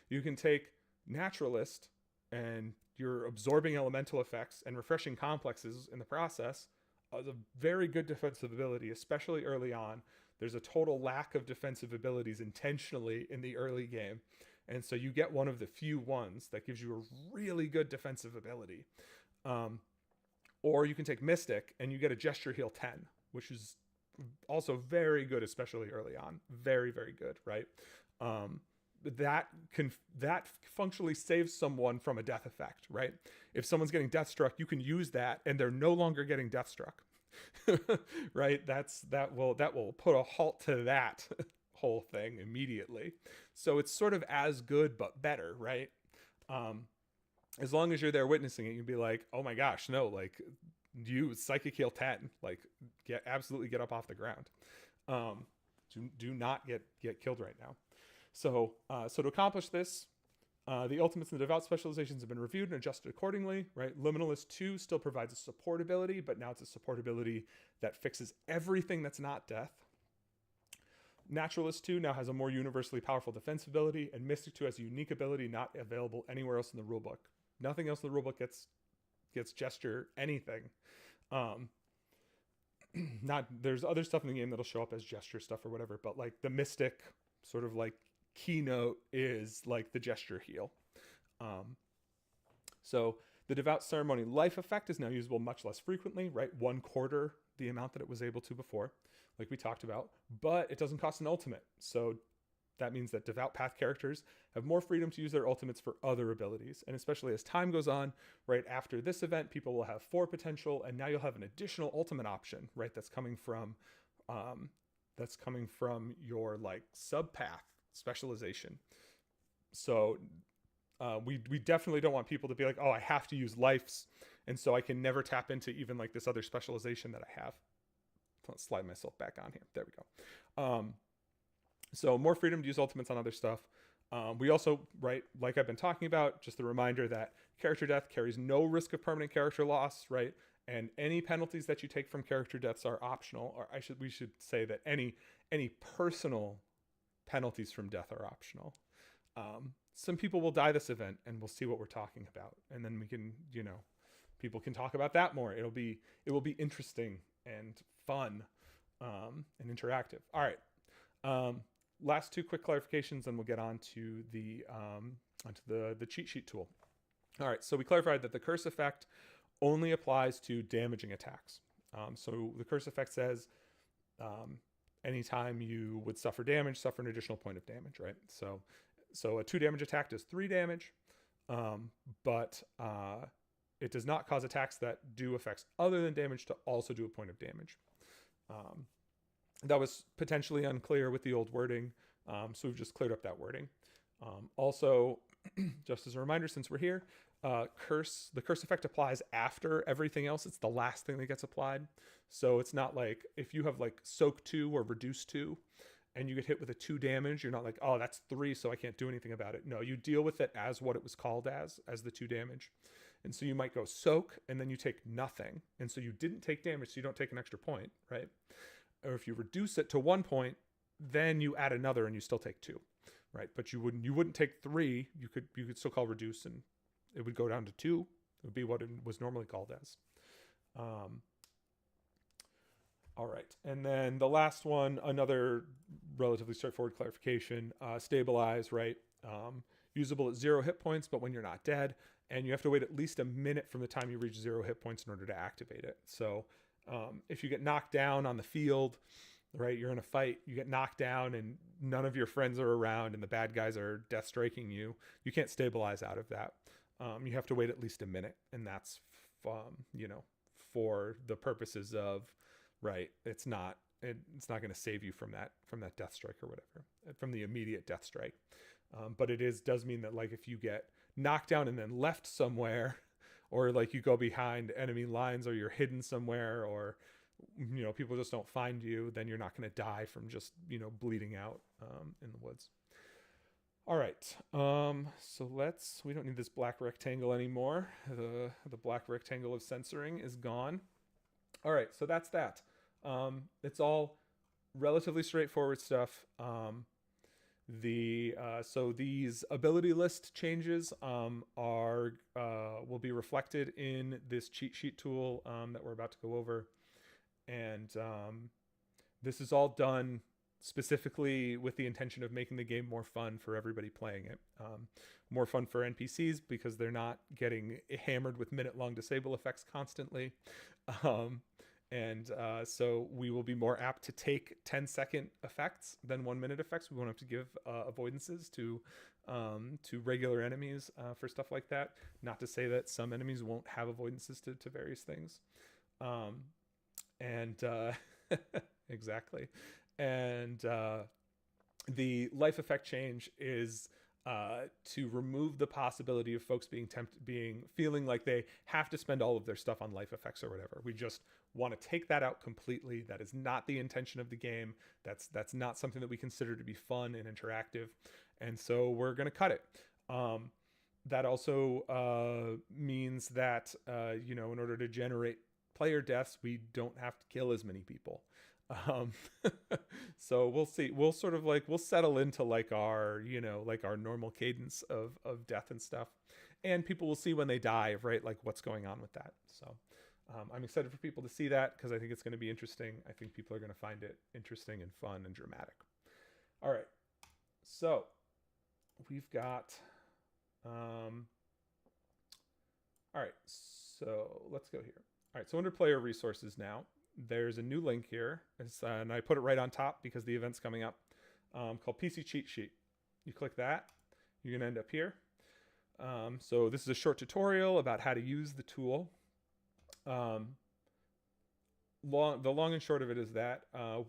You can take Naturalist and you're absorbing elemental effects and refreshing complexes in the process. A very good defensive ability, especially early on. There's a total lack of defensive abilities intentionally in the early game. And so you get one of the few ones that gives you a really good defensive ability. Or you can take Mystic and you get a Gesture Heal 10, which is also very good, especially early on. Very, very good, right? That functionally saves someone from a death effect, right? If someone's getting death struck, you can use that and they're no longer getting death struck. Right? That will put a halt to that whole thing immediately. So it's sort of as good but better, right? As long as you're there witnessing it, you'd be like, oh my gosh, no, use Psychic Heal 10, absolutely get up off the ground. Do not get killed right now. So to accomplish this, the ultimates and the devout specializations have been reviewed and adjusted accordingly, right? Liminalist 2 still provides a support ability, but now it's a support ability that fixes everything that's not death. Naturalist 2 now has a more universally powerful defense ability, and Mystic 2 has a unique ability not available anywhere else in the rulebook. Nothing else in the rulebook gets gesture anything. There's other stuff in the game that'll show up as gesture stuff or whatever, but the Mystic sort of keynote is the gesture heal. So the Devout Ceremony life effect is now usable much less frequently, right? 1/4 the amount that it was able to before, like we talked about, but it doesn't cost an ultimate. So that means that Devout Path characters have more freedom to use their ultimates for other abilities. And especially as time goes on, right after this event, people will have 4 potential, and now you'll have an additional ultimate option, right? That's coming from your sub-path specialization. So we definitely don't want people to be like, oh, I have to use lives, and so I can never tap into even this other specialization that I have. Let's slide myself back on here. There we go. So more freedom to use ultimates on other stuff. We also, right, like I've been talking about, just a reminder that character death carries no risk of permanent character loss, right? And any penalties that you take from character deaths are optional, or we should say that any personal penalties from death are optional. Some people will die this event, and we'll see what we're talking about, and then we can, people can talk about that more. It will be interesting and fun, and interactive. All right. Last 2 quick clarifications, and we'll get on to the cheat sheet tool. All right, so we clarified that the curse effect only applies to damaging attacks. So the curse effect says anytime you would suffer damage, suffer an additional point of damage, right? So a 2 damage attack does 3 damage, but it does not cause attacks that do effects other than damage to also do a point of damage. That was potentially unclear with the old wording, so we've just cleared up that wording. Also, just as a reminder, since we're here, the curse effect applies after everything else. It's the last thing that gets applied. So it's not like if you have like soak 2 or reduce 2 and you get hit with a 2 damage, you're not like, oh, that's 3, so I can't do anything about it. No, you deal with it as what it was called as the 2 damage. And so you might go soak and then you take nothing. And so you didn't take damage, so you don't take an extra point, right? Or if you reduce it to 1 point, then you add another and you still take 2, right? But you wouldn't take 3. You could still call reduce and it would go down to 2. It would be what it was normally called as. All right. And then the last one, another relatively straightforward clarification, stabilize, right? Usable at 0 hit points, but when you're not dead, and you have to wait at least a minute from the time you reach 0 hit points in order to activate it. So if you get knocked down on the field, right, you're in a fight, you get knocked down and none of your friends are around and the bad guys are death striking you, you can't stabilize out of that. You have to wait at least a minute, and that's, for the purposes of, right, it's not going to save you from that death strike or whatever, from the immediate death strike. But does mean that like if you get knocked down and then left somewhere, or like you go behind enemy lines, or you're hidden somewhere, or people just don't find you, then you're not going to die from just bleeding out in the woods. All right, so we don't need this black rectangle anymore. The black rectangle of censoring is gone. All right, so that's that. It's all relatively straightforward stuff. So these ability list changes will be reflected in this cheat sheet tool that we're about to go over, and this is all done specifically with the intention of making the game more fun for everybody playing it. More fun for NPCs because they're not getting hammered with minute-long disable effects constantly. So we will be more apt to take 10-second effects than 1-minute effects. We won't have to give avoidances to regular enemies for stuff like that. Not to say that some enemies won't have avoidances to various things. Exactly. And the life effect change is to remove the possibility of folks feeling like they have to spend all of their stuff on life effects or whatever. We just want to take that out completely. That is not the intention of the game. That's not something that we consider to be fun and interactive. And so we're going to cut it. That also means that, in order to generate player deaths, we don't have to kill as many people. So we'll see. We'll sort of we'll settle into our normal cadence of death and stuff, and people will see when they die, right? Like what's going on with that. So I'm excited for people to see that because I think it's going to be interesting. I think people are going to find it interesting and fun and dramatic. All right. So we've got, all right. So let's go here. All right. So under player resources now, there's a new link here, and I put it right on top because the event's coming up, called PC Cheat Sheet. You click that, you're going to end up here. So this is a short tutorial about how to use the tool. The long and short of it is that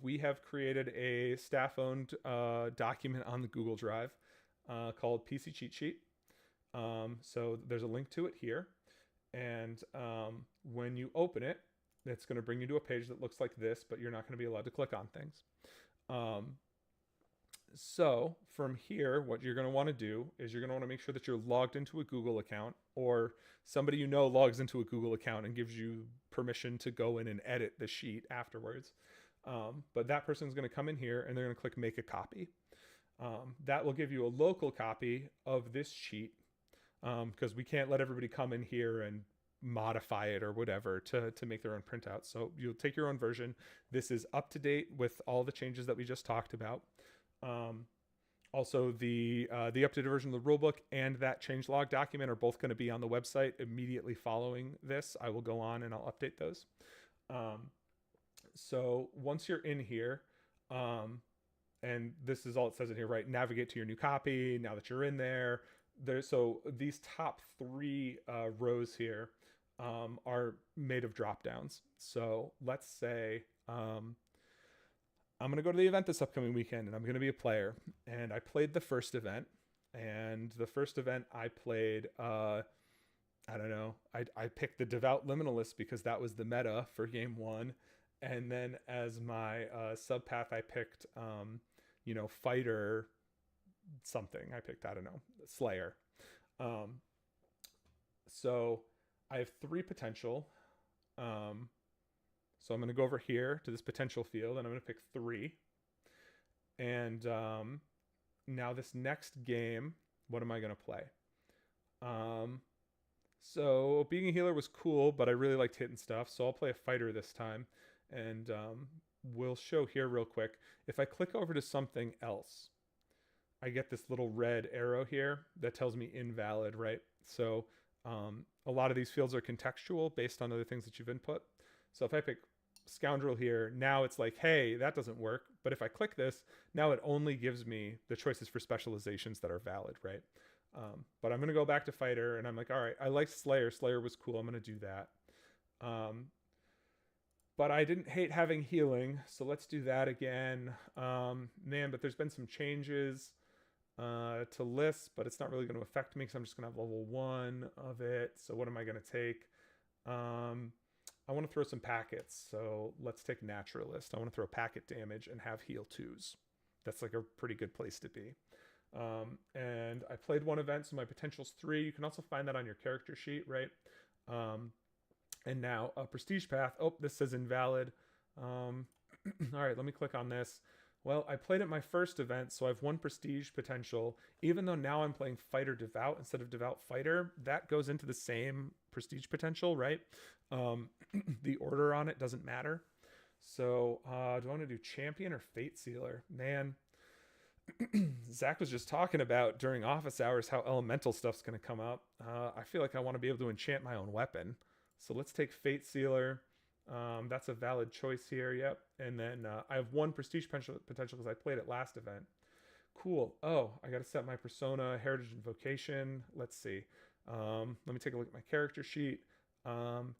we have created a staff-owned document on the Google Drive called PC Cheat Sheet. So there's a link to it here, and when you open it, it's going to bring you to a page that looks like this, but you're not going to be allowed to click on things. So from here, what you're going to want to do is you're going to want to make sure that you're logged into a Google account, or somebody logs into a Google account and gives you permission to go in and edit the sheet afterwards. But that person's going to come in here and they're going to click make a copy. That will give you a local copy of this sheet, because we can't let everybody come in here and modify it or whatever to make their own printout. So you'll take your own version. This is up to date with all the changes that we just talked about. Also, the updated version of the rulebook and that changelog document are both going to be on the website immediately following this. I will go on and I'll update those. So once you're in here, And this is all it says in here, right? Navigate to your new copy now that you're in there. So these top three rows here are made of drop downs. So let's say I'm going to go to the event this upcoming weekend and I'm going to be a player. And I played the first event. And the first event I played, I don't know, I picked the Devout Liminalist because that was the meta for game one. And then as my subpath, I picked, fighter something. I picked, I don't know, Slayer. So I have three potential. So I'm going to go over here to this potential field and I'm going to pick three. And now this next game, what am I going to play? So being a healer was cool, but I really liked hitting stuff. So I'll play a fighter this time. And we'll show here real quick. If I click over to something else, I get this little red arrow here that tells me invalid, right? So a lot of these fields are contextual based on other things that you've input. So if I pick Scoundrel here, now it's like, hey, that doesn't work. But if I click this, now it only gives me the choices for specializations that are valid, right? But I'm going to go back to Fighter, and I'm like, all right, I like Slayer. Slayer was cool. I'm going to do that. But I didn't hate having healing, so let's do that again. Man, but there's been some changes to lists, but it's not really going to affect me because I'm just going to have level 1 of it. So what am I going to take? I want to throw some packets, so let's take Naturalist. I want to throw packet damage and have heal 2s. That's like a pretty good place to be. And I played one event, so my potential's 3. You can also find that on your character sheet, right? And now a prestige path. Oh, this says invalid. All right, let me click on this. Well, I played at my first event, so I have 1 prestige potential. Even though now I'm playing Fighter Devout instead of Devout Fighter, that goes into the same prestige potential, right? The order on it doesn't matter. So do I want to do Champion or Fate Sealer? Man, Zach was just talking about during office hours how elemental stuff's going to come up. I feel like I want to be able to enchant my own weapon. So let's take Fate Sealer. That's a valid choice here. Yep. And then I have 1 prestige potential because I played it last event. Cool. Oh, I got to set my persona, heritage, and vocation. Let's see. Let me take a look at my character sheet.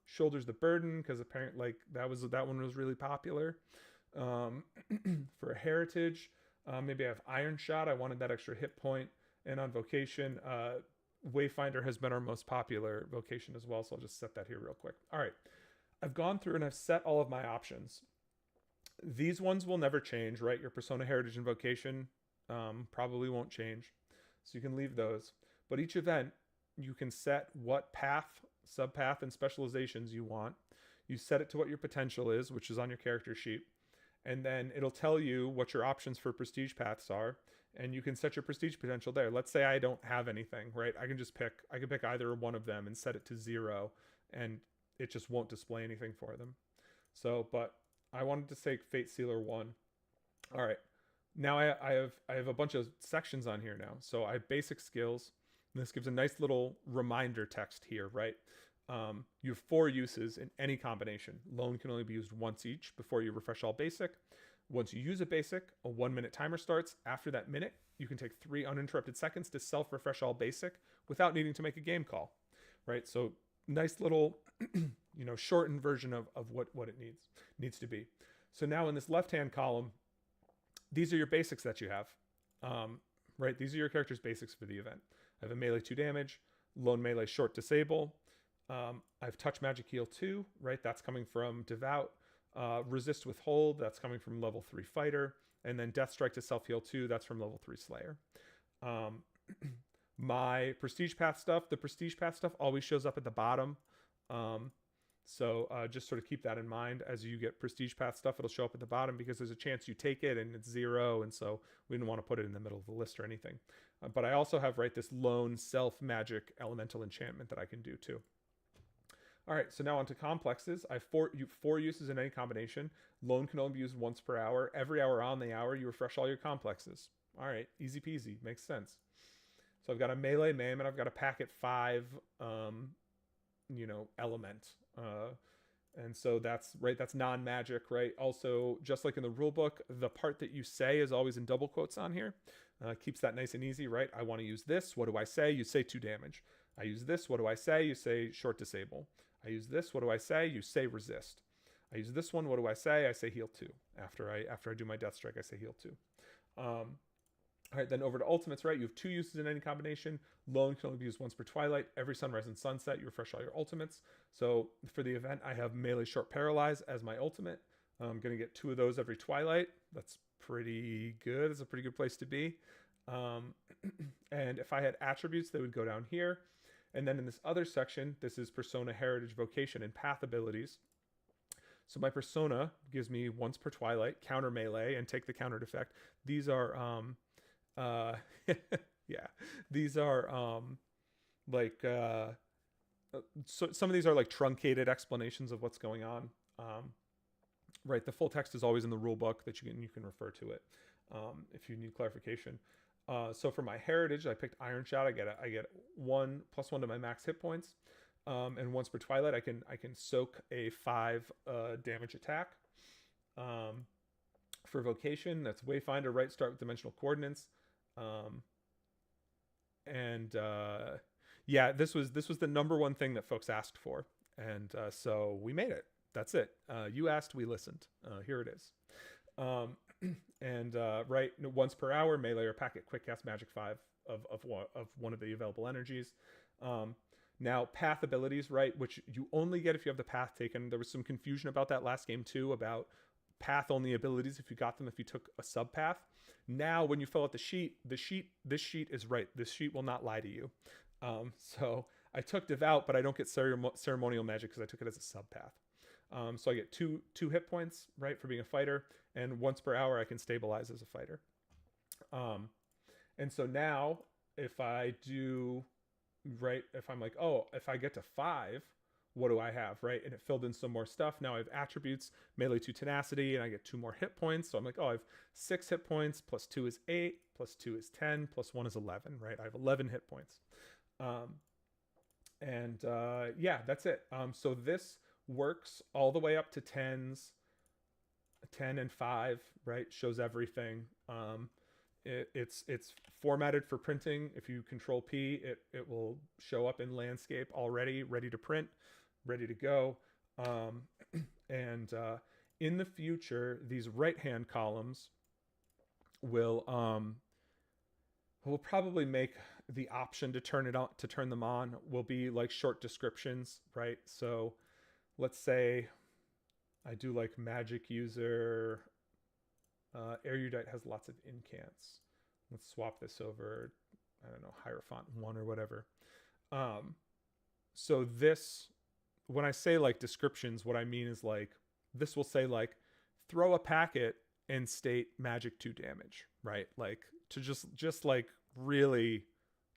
Shoulders the burden because apparently like that one was really popular. For a heritage, maybe I have Iron Shot. I wanted that extra hit point. And on vocation, Wayfinder has been our most popular vocation as well. So I'll just set that here real quick. All right. I've gone through and I've set all of my options. These ones will never change, right? Your persona, heritage, and vocation probably won't change. So you can leave those. But each event, you can set what path, subpath, and specializations you want. You set it to what your potential is, which is on your character sheet. And then it'll tell you what your options for prestige paths are. And you can set your prestige potential there. Let's say I don't have anything, right? I can pick either one of them and set it to 0. And it just won't display anything for them. So, but I wanted to say Fate Sealer 1. All right. Now I have a bunch of sections on here now. So I have basic skills. And this gives a nice little reminder text here, right? You have 4 uses in any combination. Lone can only be used once each before you refresh all basic. Once you use a basic, a 1-minute timer starts. After that minute, you can take 3 uninterrupted seconds to self-refresh all basic without needing to make a game call, right? So nice little, shortened version of what it needs to be. So now in this left-hand column, these are your basics that you have, right? These are your character's basics for the event. I have a melee 2 damage, lone melee short disable. I have touch magic heal 2, right? That's coming from Devout. Resist withhold, that's coming from level 3 fighter. And then death strike to self heal 2, that's from level 3 slayer. My prestige path stuff, the prestige path stuff always shows up at the bottom. So just sort of keep that in mind. As you get prestige path stuff, it'll show up at the bottom because there's a chance you take it and it's 0. And so we didn't want to put it in the middle of the list or anything. But I also have, right, this lone self magic elemental enchantment that I can do too. All right, so now onto complexes. I have 4 uses in any combination. Lone can only be used once per hour. Every hour on the hour, you refresh all your complexes. All right, easy peasy, makes sense. So I've got a melee and I've got a packet 5, element. And so that's right, that's non-magic, right? Also, just like in the rule book, the part that you say is always in double quotes on here. Keeps that nice and easy, right? I want to use this. What do I say? You say 2 damage. I use this. What do I say? You say short disable. I use this. What do I say? You say resist. I use this one. What do I say? I say heal 2. After I do my death strike, I say heal 2. All right, then over to ultimates, right? You have 2 uses in any combination. Lone can only be used once per twilight. Every sunrise and sunset, you refresh all your ultimates. So for the event, I have melee short paralyze as my ultimate. I'm going to get 2 of those every twilight. That's pretty good. It's a pretty good place to be. And if I had attributes, they would go down here. And then in this other section, this is persona, heritage, vocation, and path abilities. So my persona gives me once per twilight, counter melee, and take the countered effect. These are yeah, these are so some of these are like truncated explanations of what's going on. Right, the full text is always in the rule book that you can refer to it if you need clarification. So for my heritage, I picked Iron Shot. I get 1 + 1 to my max hit points, and once per twilight, I can soak a 5 damage attack. For vocation, that's Wayfinder, right? Start with dimensional coordinates. Yeah, this was the number one thing that folks asked for, and so we made it. That's it. You asked, we listened. Here it is. Right, once per hour, melee or packet quick cast magic 5 of one of the available energies. Now path abilities, right, which you only get if you have the path taken. There was some confusion about that last game too, about path only abilities if you got them if you took a sub path. Now when you fill out this sheet is right. This sheet will not lie to you. So I took devout, but I don't get ceremonial magic because I took it as a sub path. So I get two hit points, right, for being a fighter, and once per hour I can stabilize as a fighter. And so now if I do, right, if I'm like, oh, if I get to 5, what do I have, right? And it filled in some more stuff. Now I have attributes, melee 2 tenacity, and I get 2 more hit points. So I'm like, oh, I have 6 hit points, plus 2 is 8, plus 2 is 10, plus 1 is 11, right? I have 11 hit points. Yeah, that's it. So this works all the way up to 10s, 10 and 5, right? Shows everything. It's formatted for printing. If you control P, it will show up in landscape already, ready to print, ready to go. In the future, these right-hand columns will probably make the option to turn them on will be like short descriptions, right? So let's say I do like magic user. Erudite has lots of incants. Let's swap this over, I don't know, Hierophant 1 or whatever. So this, when I say like descriptions, what I mean is like, this will say like, throw a packet and state magic 2 damage, right? Like to just like really,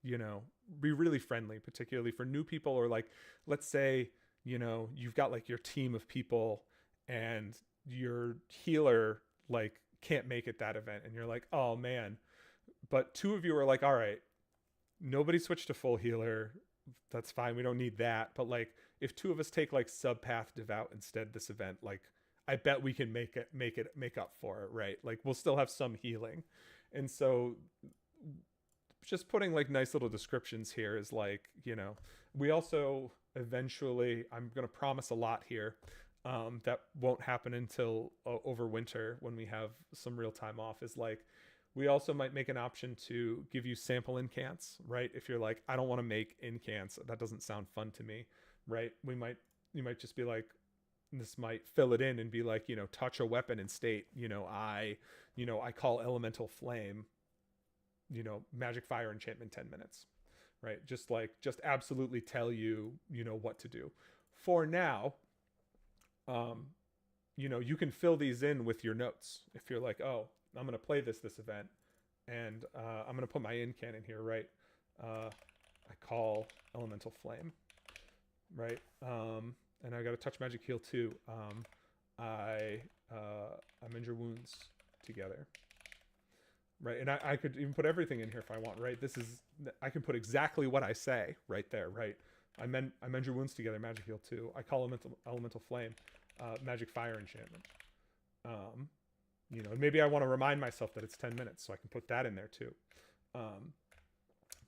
be really friendly, particularly for new people, or like, let's say, you've got like your team of people and your healer like can't make it that event, and you're like, oh man, but 2 of you are like, all right, nobody switched to full healer, that's fine, we don't need that. But like if 2 of us take like sub path devout instead this event, like I bet we can make up for it, right? Like we'll still have some healing. And so just putting like nice little descriptions here is like, we also eventually, I'm going to promise a lot here, that won't happen until over winter when we have some real time off, is like, we also might make an option to give you sample incants, right? If you're like, I don't want to make incants, that doesn't sound fun to me, right? You might just be like, this might fill it in and be like, touch a weapon and state, I call elemental flame, magic fire enchantment 10 minutes, right? Just absolutely tell you, what to do. For now, you can fill these in with your notes. If you're like, oh, I'm going to play this event, and I'm going to put my incant in here, right? I call elemental flame, right? And I got a touch magic heal too. I mend your wounds together, right? And I could even put everything in here if I want, right? I can put exactly what I say right there, right? I mend your wounds together, magic heal 2. I call elemental flame, magic fire enchantment. You know, and maybe I want to remind myself that it's 10 minutes, so I can put that in there too.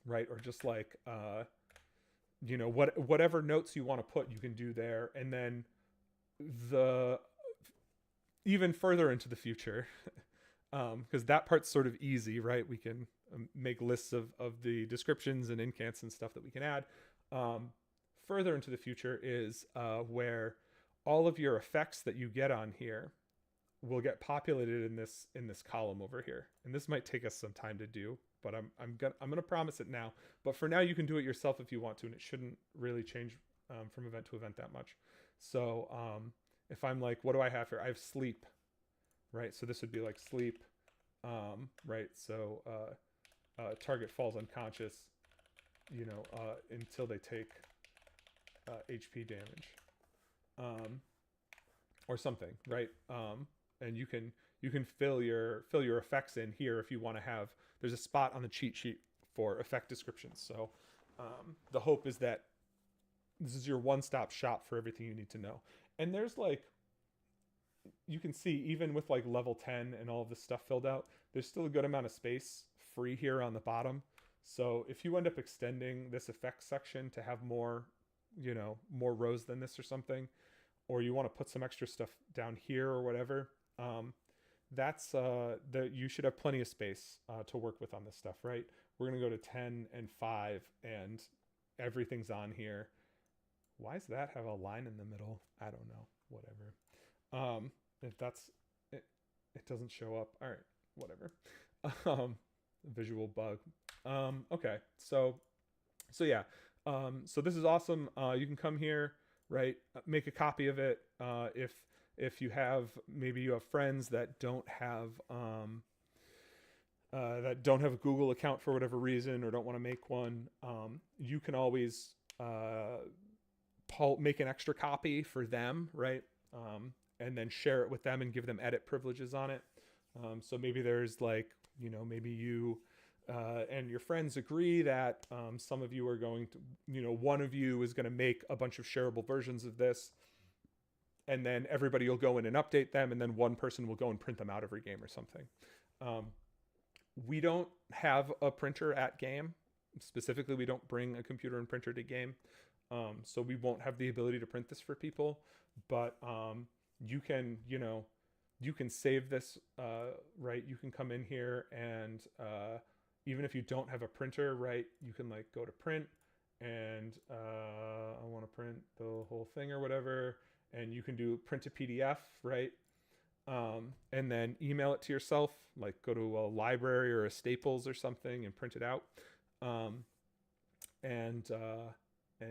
Right, or just like you know, whatever notes you want to put, you can do there. And then the even further into the future, because that part's sort of easy, right? We can make lists of the descriptions and incants and stuff that we can add. Further into the future is where all of your effects that you get on here will get populated in this column over here. And this might take us some time to do, but I'm gonna promise it now. But for now, you can do it yourself if you want to, and it shouldn't really change from event to event that much. So if I'm like, what do I have here? I have sleep, right? So this would be like sleep, right? So target falls unconscious, you know, until they take HP damage, or something, right? And you can fill your effects in here if you want to have. There's a spot on the cheat sheet for effect descriptions. So the hope is that this is your one-stop shop for everything you need to know. And there's like, you can see even with like level 10 and all of this stuff filled out, there's still a good amount of space free here on the bottom. So if you end up extending this effects section to have more, you know, more rows than this or something, or you want to put some extra stuff down here or whatever, that's you should have plenty of space to work with on this stuff, right? We're gonna go to 10 and 5 and everything's on here. Why does that have a line in the middle? I don't know, whatever. If that's it, it doesn't show up. All right, whatever. Visual bug. Okay, so yeah, so this is awesome. You can come here, right? Make a copy of it. If you have, maybe you have friends that don't have a Google account for whatever reason, or don't want to make one, you can always make an extra copy for them, right? And then share it with them and give them edit privileges on it. So maybe there's like, you know, maybe you and your friends agree that some of you are going to, you know, one of you is going to make a bunch of shareable versions of this, and then everybody will go in and update them, and then one person will go and print them out every game or something. We don't have a printer at game. Specifically, we don't bring a computer and printer to game. So we won't have the ability to print this for people, but you can, you know, you can save this, right? You can come in here and even if you don't have a printer, right, you can like go to print and I want to print the whole thing or whatever, and you can do print to PDF, right? And then email it to yourself, like go to a library or a Staples or something and print it out. And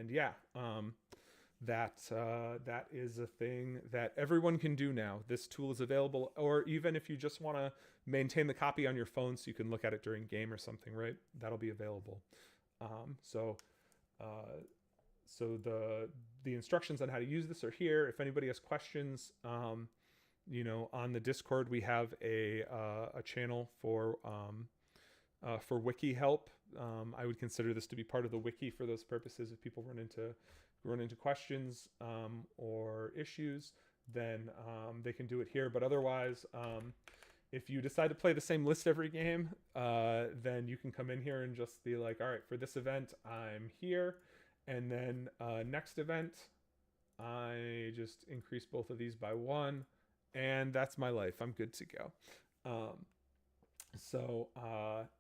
yeah, that is a thing that everyone can do now. This tool is available, or even if you just want to maintain the copy on your phone so you can look at it during game or something, right? That'll be available. So the instructions on how to use this are here. If anybody has questions, you know, on the Discord we have a channel for wiki help. I would consider this to be part of the wiki for those purposes. If people run into questions or issues, then they can do it here. But otherwise, if you decide to play the same list every game, then you can come in here and just be like, all right, for this event, I'm here. And then next event, I just increase both of these by 1. And that's my life. I'm good to go. So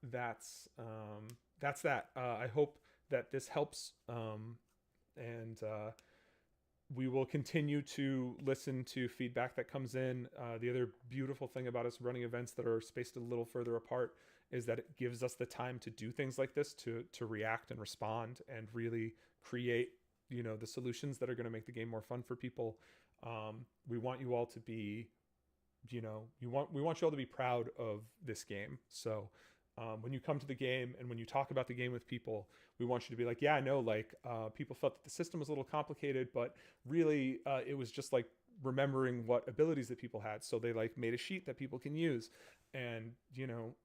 that's that. I hope that this helps. And we will continue to listen to feedback that comes in. The other beautiful thing about us running events that are spaced a little further apart is that it gives us the time to do things like this, to react and respond and really create, you know, the solutions that are going to make the game more fun for people. We want you all to be, you know, we want you all to be proud of this game. So when you come to the game and when you talk about the game with people, we want you to be like, yeah, I know, like people felt that the system was a little complicated, but really it was just like remembering what abilities that people had. So they like made a sheet that people can use. And, you know,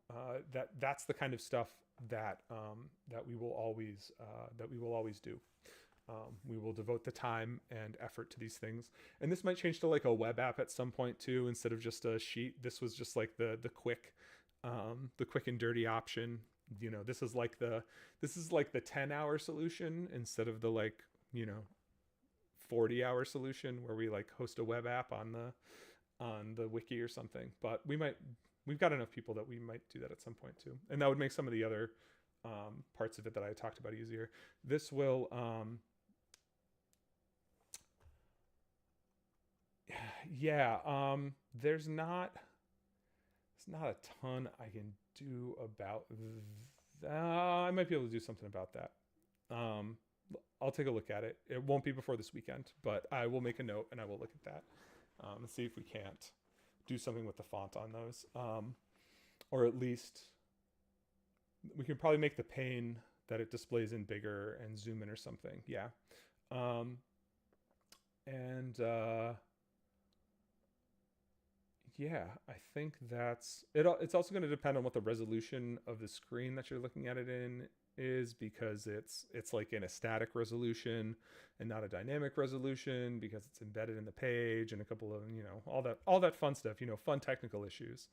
that's the kind of stuff that we will always do. We will devote the time and effort to these things. And this might change to like a web app at some point too, instead of just a sheet. This was just like the quick and dirty option. This is like the 10-hour solution instead of the 40-hour solution where we like host a web app on the wiki or something. But we've got enough people that we might do that at some point too. And that would make some of the other parts of it that I talked about easier. This will there's not a ton I can do about that. I might be able to do something about that. I'll take a look at it. It won't be before this weekend, but I will make a note and I will look at that and see if we can't do something with the font on those. Or at least we can probably make the pane that it displays in bigger and zoom in or something. Yeah. Yeah, I think that's it. It's also going to depend on what the resolution of the screen that you're looking at it in is, because it's like in a static resolution and not a dynamic resolution, because it's embedded in the page and a couple of all that fun stuff, fun technical issues.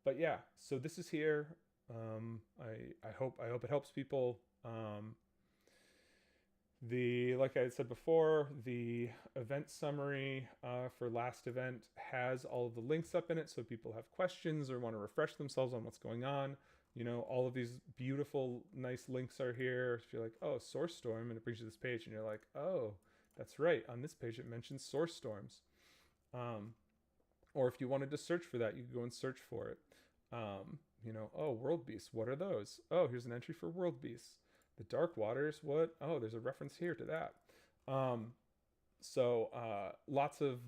But yeah, so this is here. I hope it helps people. Like I said before, the event summary for last event has all of the links up in it, so people have questions or want to refresh themselves on what's going on. All of these beautiful, nice links are here. If you're like, oh, source storm, and it brings you this page, and you're like, oh, that's right. On this page, it mentions source storms. Or if you wanted to search for that, you could go and search for it. Oh, world beasts. What are those? Oh, here's an entry for world beasts. The dark waters. What? Oh, there's a reference here to that. So lots of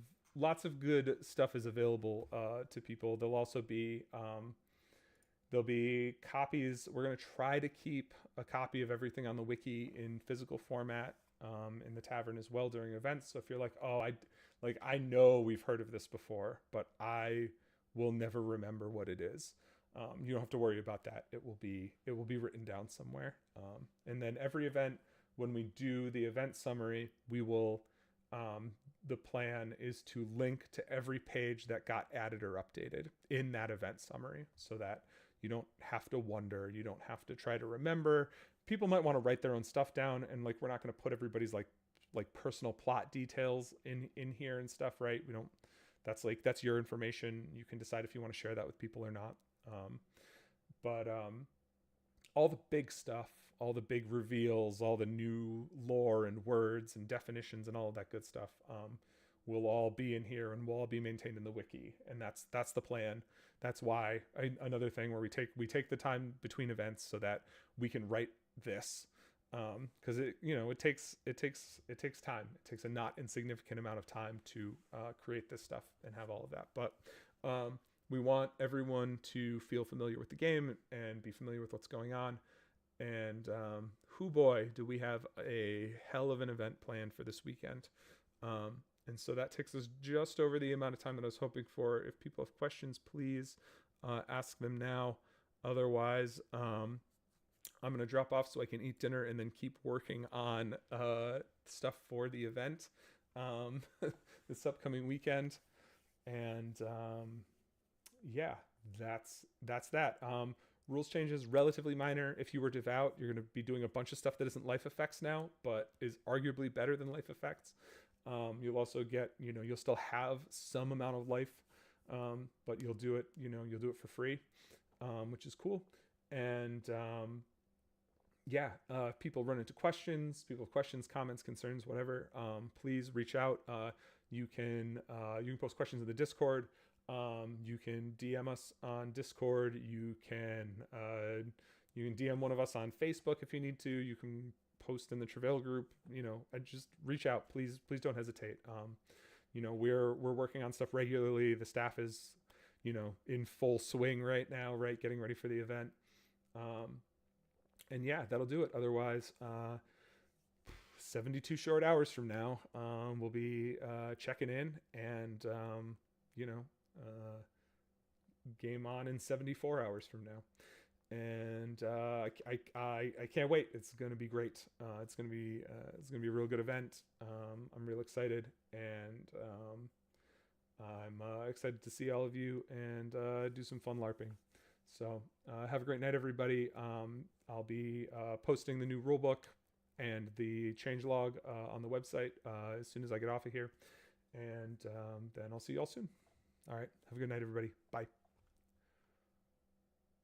good stuff is available to people. There'll be copies. We're going to try to keep a copy of everything on the wiki in physical format in the tavern as well during events. So if you're like, oh, I know we've heard of this before, but I will never remember what it is. You don't have to worry about that. It will be written down somewhere. And then every event, when we do the event summary, we will, the plan is to link to every page that got added or updated in that event summary, so that you don't have to wonder, you don't have to try to remember. People might want to write their own stuff down, and we're not going to put everybody's like personal plot details in here and stuff, right? We don't, that's your information. You can decide if you want to share that with people or not. But all the big stuff, all the big reveals, all the new lore and words and definitions and all of that good stuff will all be in here and will all be maintained in the wiki. And that's the plan. That's why another thing where we take the time between events so that we can write this, because it takes time. It takes a not insignificant amount of time to create this stuff and have all of that. But we want everyone to feel familiar with the game and be familiar with what's going on. And hoo boy, do we have a hell of an event planned for this weekend. And so that takes us just over the amount of time that I was hoping for. If people have questions, please ask them now. Otherwise, I'm going to drop off so I can eat dinner and then keep working on stuff for the event this upcoming weekend. And yeah, that's that. Rules changes, relatively minor. If you were devout, you're going to be doing a bunch of stuff that isn't life effects now, but is arguably better than life effects. You'll also get, you'll still have some amount of life, but you'll do it for free, which is cool. And people run into questions, people have questions, comments, concerns, whatever. Please reach out. You can post questions in the Discord. You can DM us on Discord. You can DM one of us on Facebook if you need to. You can post in the Travail group. Just reach out, please don't hesitate. We're working on stuff regularly. The staff is in full swing right now, right, getting ready for the event. And yeah, that'll do it. Otherwise, 72 short hours from now, we'll be checking in and game on in 74 hours from now. and I can't wait. It's gonna be great. It's gonna be a real good event. I'm real excited, and I'm excited to see all of you and do some fun LARPing. So have a great night, everybody. I'll be posting the new rulebook and the changelog on the website as soon as I get off of here, and then I'll see you all soon. All right, have a good night, everybody. Bye.